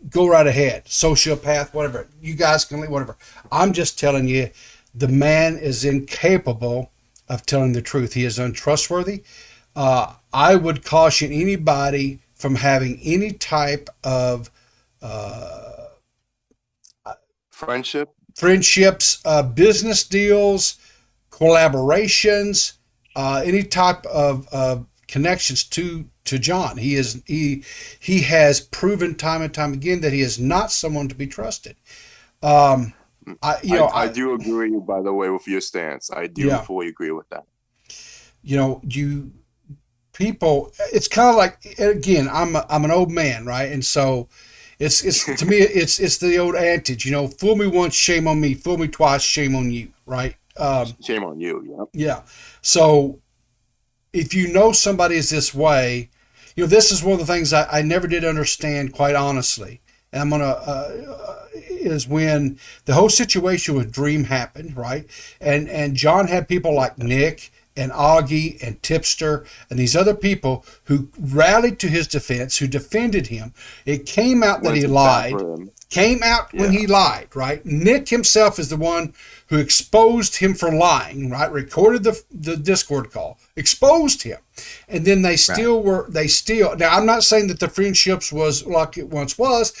go right ahead. Sociopath, whatever. You guys can whatever. I'm just telling you, the man is incapable of telling the truth. He is untrustworthy. I would caution anybody from having any type of friendships, business deals, collaborations, any type of connections to John. He has proven time and time again that he is not someone to be trusted. I do agree, by the way, with your stance. I do fully agree with that. People, it's kind of like, again, I'm an old man, right? And so it's to me, it's the old adage, fool me once, shame on me, fool me twice, shame on you, right? Shame on you. Yeah. Yeah. So if somebody is this way, this is one of the things I never did understand, quite honestly. And I'm gonna is when the whole situation with Dream happened, right? And John had people like Nick and Augie and Tipster and these other people who rallied to his defense, who defended him. It came out that he lied. When he lied, right? Nick himself is the one who exposed him for lying, right? Recorded the Discord call, exposed him. And then they now I'm not saying that the friendships was like it once was,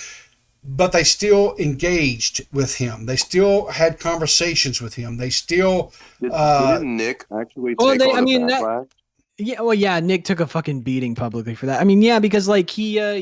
but they still engaged with him. They still had conversations with him. They still didn't Nick actually take backlash? Nick took a fucking beating publicly for that. I mean, yeah, because like he, I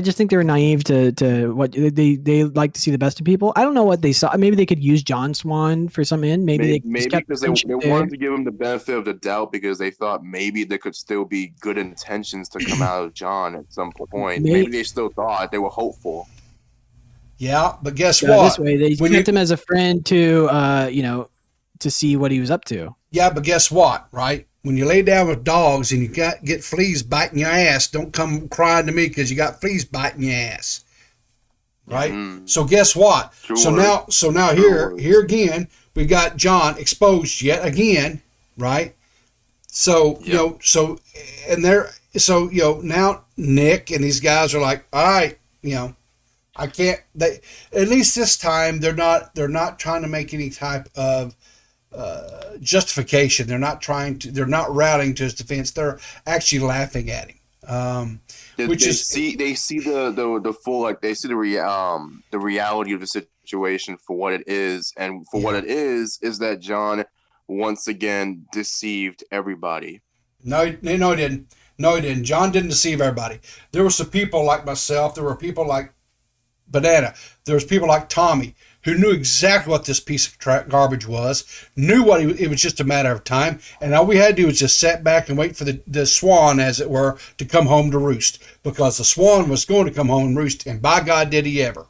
just think they were naive to what they like to see the best of people. I don't know what they saw. Maybe they could use John Swan for some end. Maybe because they wanted to give him the benefit of the doubt because they thought maybe there could still be good intentions to come out of John at some point. Maybe they still thought, they were hopeful. Yeah, but guess what? This way they kept him as a friend to see what he was up to. Yeah, but guess what? Right. When you lay down with dogs and you get fleas biting your ass, don't come crying to me because you got fleas biting your ass, right? Mm-hmm. So guess what? Sure. So now here again, we got John exposed yet again, right? So now Nick and these guys are like, all right, I can't. They at least this time they're not trying to make any type of justification. They're not rallying to his defense. They're actually laughing at him. They see the full, like they see the reality of the situation for what it is, and for what it is that John once again deceived everybody. No, he didn't. No, he didn't. John didn't deceive everybody. There were some people like myself. There were people like Banana. There was people like Tommy who knew exactly what this piece of garbage was, knew it was just a matter of time, and all we had to do was just sit back and wait for the Swan, as it were, to come home to roost, because the Swan was going to come home and roost, and by God did he ever.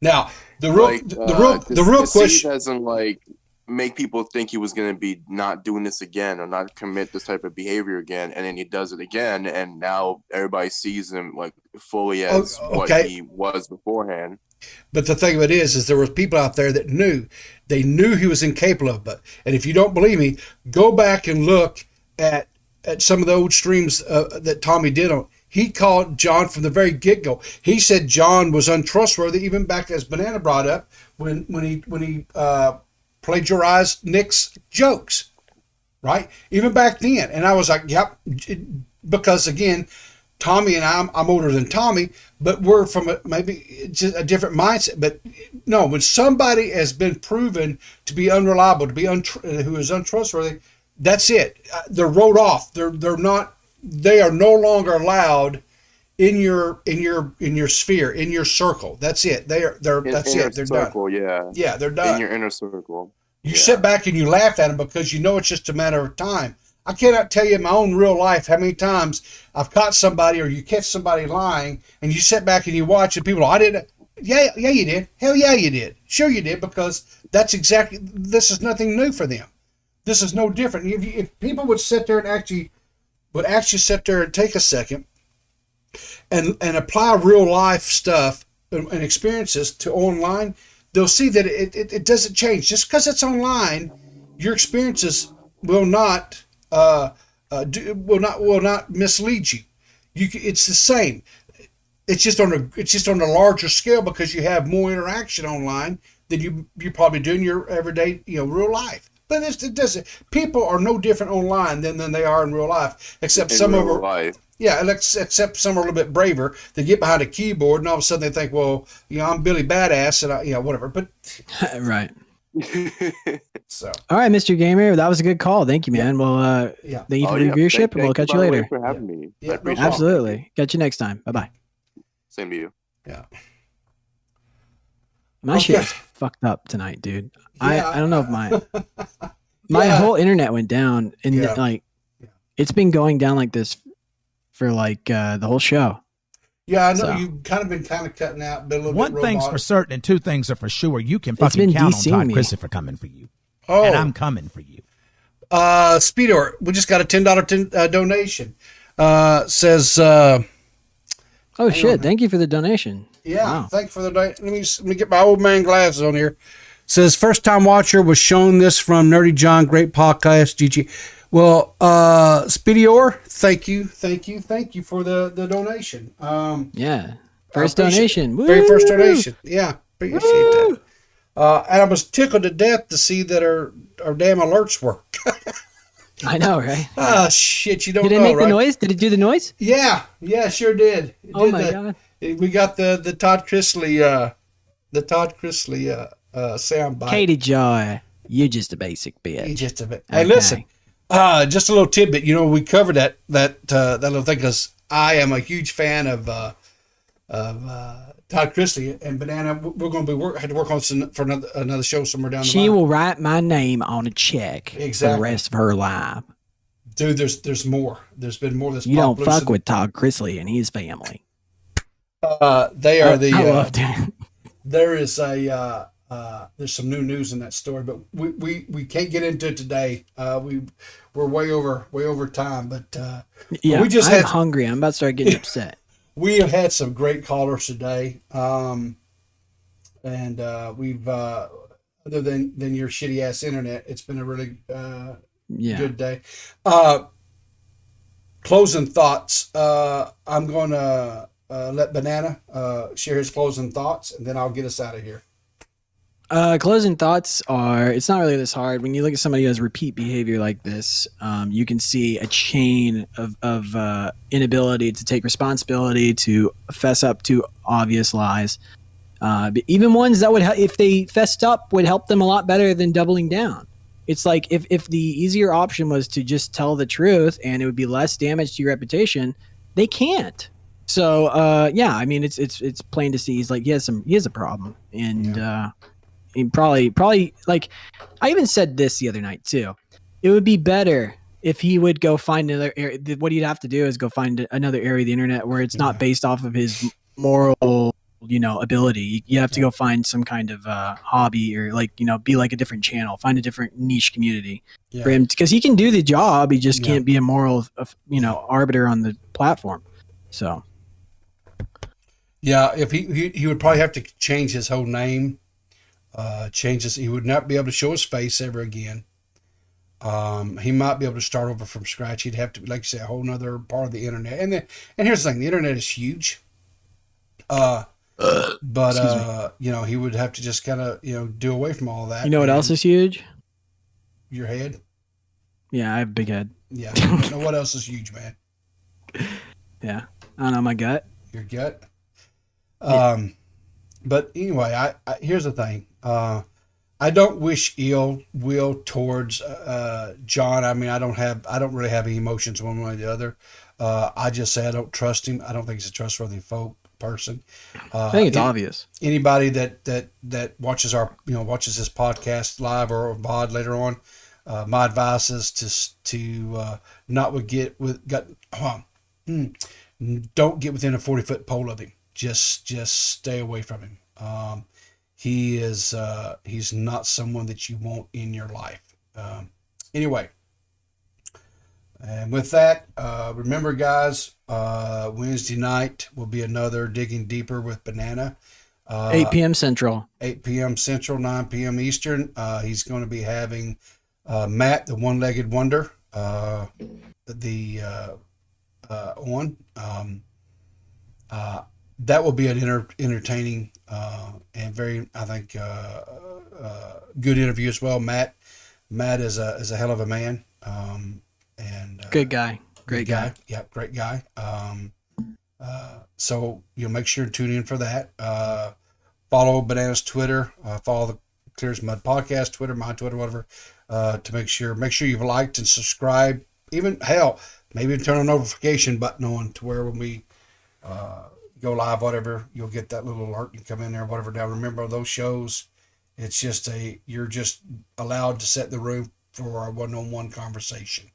Now, the real question, as in like make people think he was going to be not doing this again or not commit this type of behavior again, and then he does it again, and now everybody sees him like fully as what he was beforehand. But the thing of it is there were people out there that knew he was incapable of it. And if you don't believe me, go back and look at some of the old streams that Tommy did on. He called John from the very get-go. He said John was untrustworthy, even back as Banana brought up when he plagiarized Nick's jokes, right? Even back then. And I was like, yep, because again, Tommy and I'm older than Tommy, but we're from maybe just a different mindset. But no, when somebody has been proven to be unreliable, who is untrustworthy, that's it. They're wrote off. They are no longer allowed in your sphere, in your circle. That's it. They're circle, done. Yeah, they're done. In your inner circle. You sit back and you laugh at them because you know it's just a matter of time. I cannot tell you in my own real life how many times I've caught somebody or you catch somebody lying and you sit back and you watch and people go, I didn't. Yeah, you did. Hell yeah, you did. Sure you did, because this is nothing new for them. This is no different. If people would sit there and actually sit there and take a second and apply real life stuff and experiences to online, they'll see that it doesn't change. Just because it's online, your experiences will not mislead you. It's the same. It's just on a larger scale because you have more interaction online than you probably do in your everyday real life. But it doesn't. People are no different online than they are in real life, except some of them. Yeah, except some are a little bit braver. They get behind a keyboard and all of a sudden they think, well, I'm Billy Badass and whatever. But right. So, all right, Mr. Gamer, that was a good call. Thank you, man. Well, thank you for the viewership, and we'll catch you later. For having me. I appreciate Absolutely. Catch you next time. Bye bye. Same to you. Yeah. My shit is fucked up tonight, dude. Yeah. I don't know if my whole internet went down, and it's been going down like this for the whole show. Yeah, I know you've kind of been cutting out. Been a little One bit thing's for certain and two things are for sure. You can fucking count on Todd Christopher coming for you. Oh. And I'm coming for you. Speedor, we just got a $10 donation. Says, oh shit! Thank you for the donation. Yeah, wow. Thank you for the donation. Let me get my old man glasses on here. Says first time watcher, was shown this from Nerdy John. Great podcast, GG. Well, Speedior, thank you for the donation. Yeah, first donation. Very first donation. Yeah, appreciate that. And I was tickled to death to see that our damn alerts work. I know, right? Ah, shit, you don't know, Did it make right? the noise? Did it do the noise? Yeah, sure did. Oh my god! We got the Todd Chrisley sound bite. Katie Joy, you're just a basic bitch. You just a bit. Hey, listen. Just a little tidbit. We covered that little thing because I am a huge fan of Todd Chrisley and Banana. We're going to had to work on some for another show somewhere down the line. She will write my name on a check for Exactly. the rest of her life. Dude, there's more. There's been more. You don't fuck with Todd Chrisley and his family. They are the. I loved it. There is there's some new news in that story, but we can't get into it today. We're way over time, but yeah, we just I'm hungry. I'm about to start getting upset. We have had some great callers today, and we've other than your shitty ass internet, it's been a really good day. Closing thoughts. I'm going to let Banana share his closing thoughts, and then I'll get us out of here. Closing thoughts are, it's not really this hard. When you look at somebody who has repeat behavior like this, you can see a chain of inability to take responsibility, to fess up to obvious lies. But even ones that would, if they fessed up, would help them a lot better than doubling down. It's like if the easier option was to just tell the truth and it would be less damage to your reputation, they can't. So yeah, I mean it's plain to see he has a problem, and he probably like, I even said this the other night too. It would be better if he would go find another area. What he'd have to do is go find another area of the internet where it's not based off of his moral ability. You have to go find some kind of hobby, or be like a different channel, find a different niche community for him, because he can do the job. He just can't be a moral, arbiter on the platform. So, yeah, if he would probably have to change his whole name, he would not be able to show his face ever again. He might be able to start over from scratch. He'd have to, like you say, a whole nother part of the internet. And here's the thing: the internet is huge. But he would have to just kind of do away from all that. You know what else is huge? Your head. Yeah, I have a big head. Yeah. I don't know what else is huge, man. Yeah, I don't know, my gut. Your gut. But anyway, I here's the thing. I don't wish ill will towards John. I mean, I don't really have any emotions one way or the other. I just say I don't trust him. I don't think he's a trustworthy person. I think it's obvious. Anybody that watches watches this podcast live or VOD later on, my advice is to don't get within a 40-foot pole of him. Just stay away from him. He's not someone that you want in your life. Anyway, and with that, remember, guys, Wednesday night will be another Digging Deeper with Banana. 8 p.m. Central. 8 p.m. Central, 9 p.m. Eastern. He's going to be having Matt, the One-Legged Wonder, on. That will be an entertaining and very, I think, good interview as well. Matt is a hell of a man. And good guy. Great guy. Yeah, great guy. So you'll make sure to tune in for that. Follow Banana's Twitter. Follow the Clear as Mud podcast Twitter, my Twitter, whatever. To make sure you've liked and subscribed. Even maybe turn a notification button on to where when we go live, whatever, you'll get that little alert and come in there, whatever. Now remember, those shows, it's just you're just allowed to set the room for a one-on-one conversation.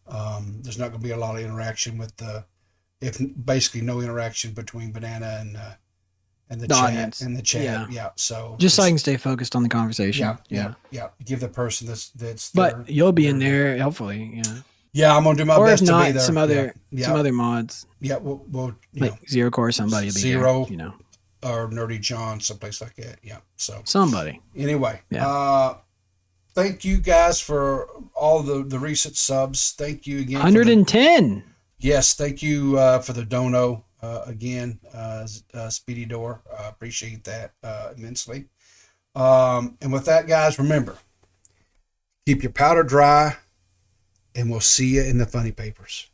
There's not going to be a lot of interaction with basically no interaction between Banana and the chat audience. and the chat. Yeah. So just so I can stay focused on the conversation. Yeah. Give the person that's but you'll be in there, hopefully. Yeah. Yeah, I'm gonna do my best if not, to be there. Some other mods. Yeah, we'll like Zero Core, somebody will be Zero, there, or Nerdy John, someplace like that. Yeah, so somebody. Anyway, thank you guys for all the recent subs. Thank you again. 110. Yes, thank you for the dono again, Speedy Door. Appreciate that immensely. And with that, guys, remember, keep your powder dry. And we'll see you in the funny papers.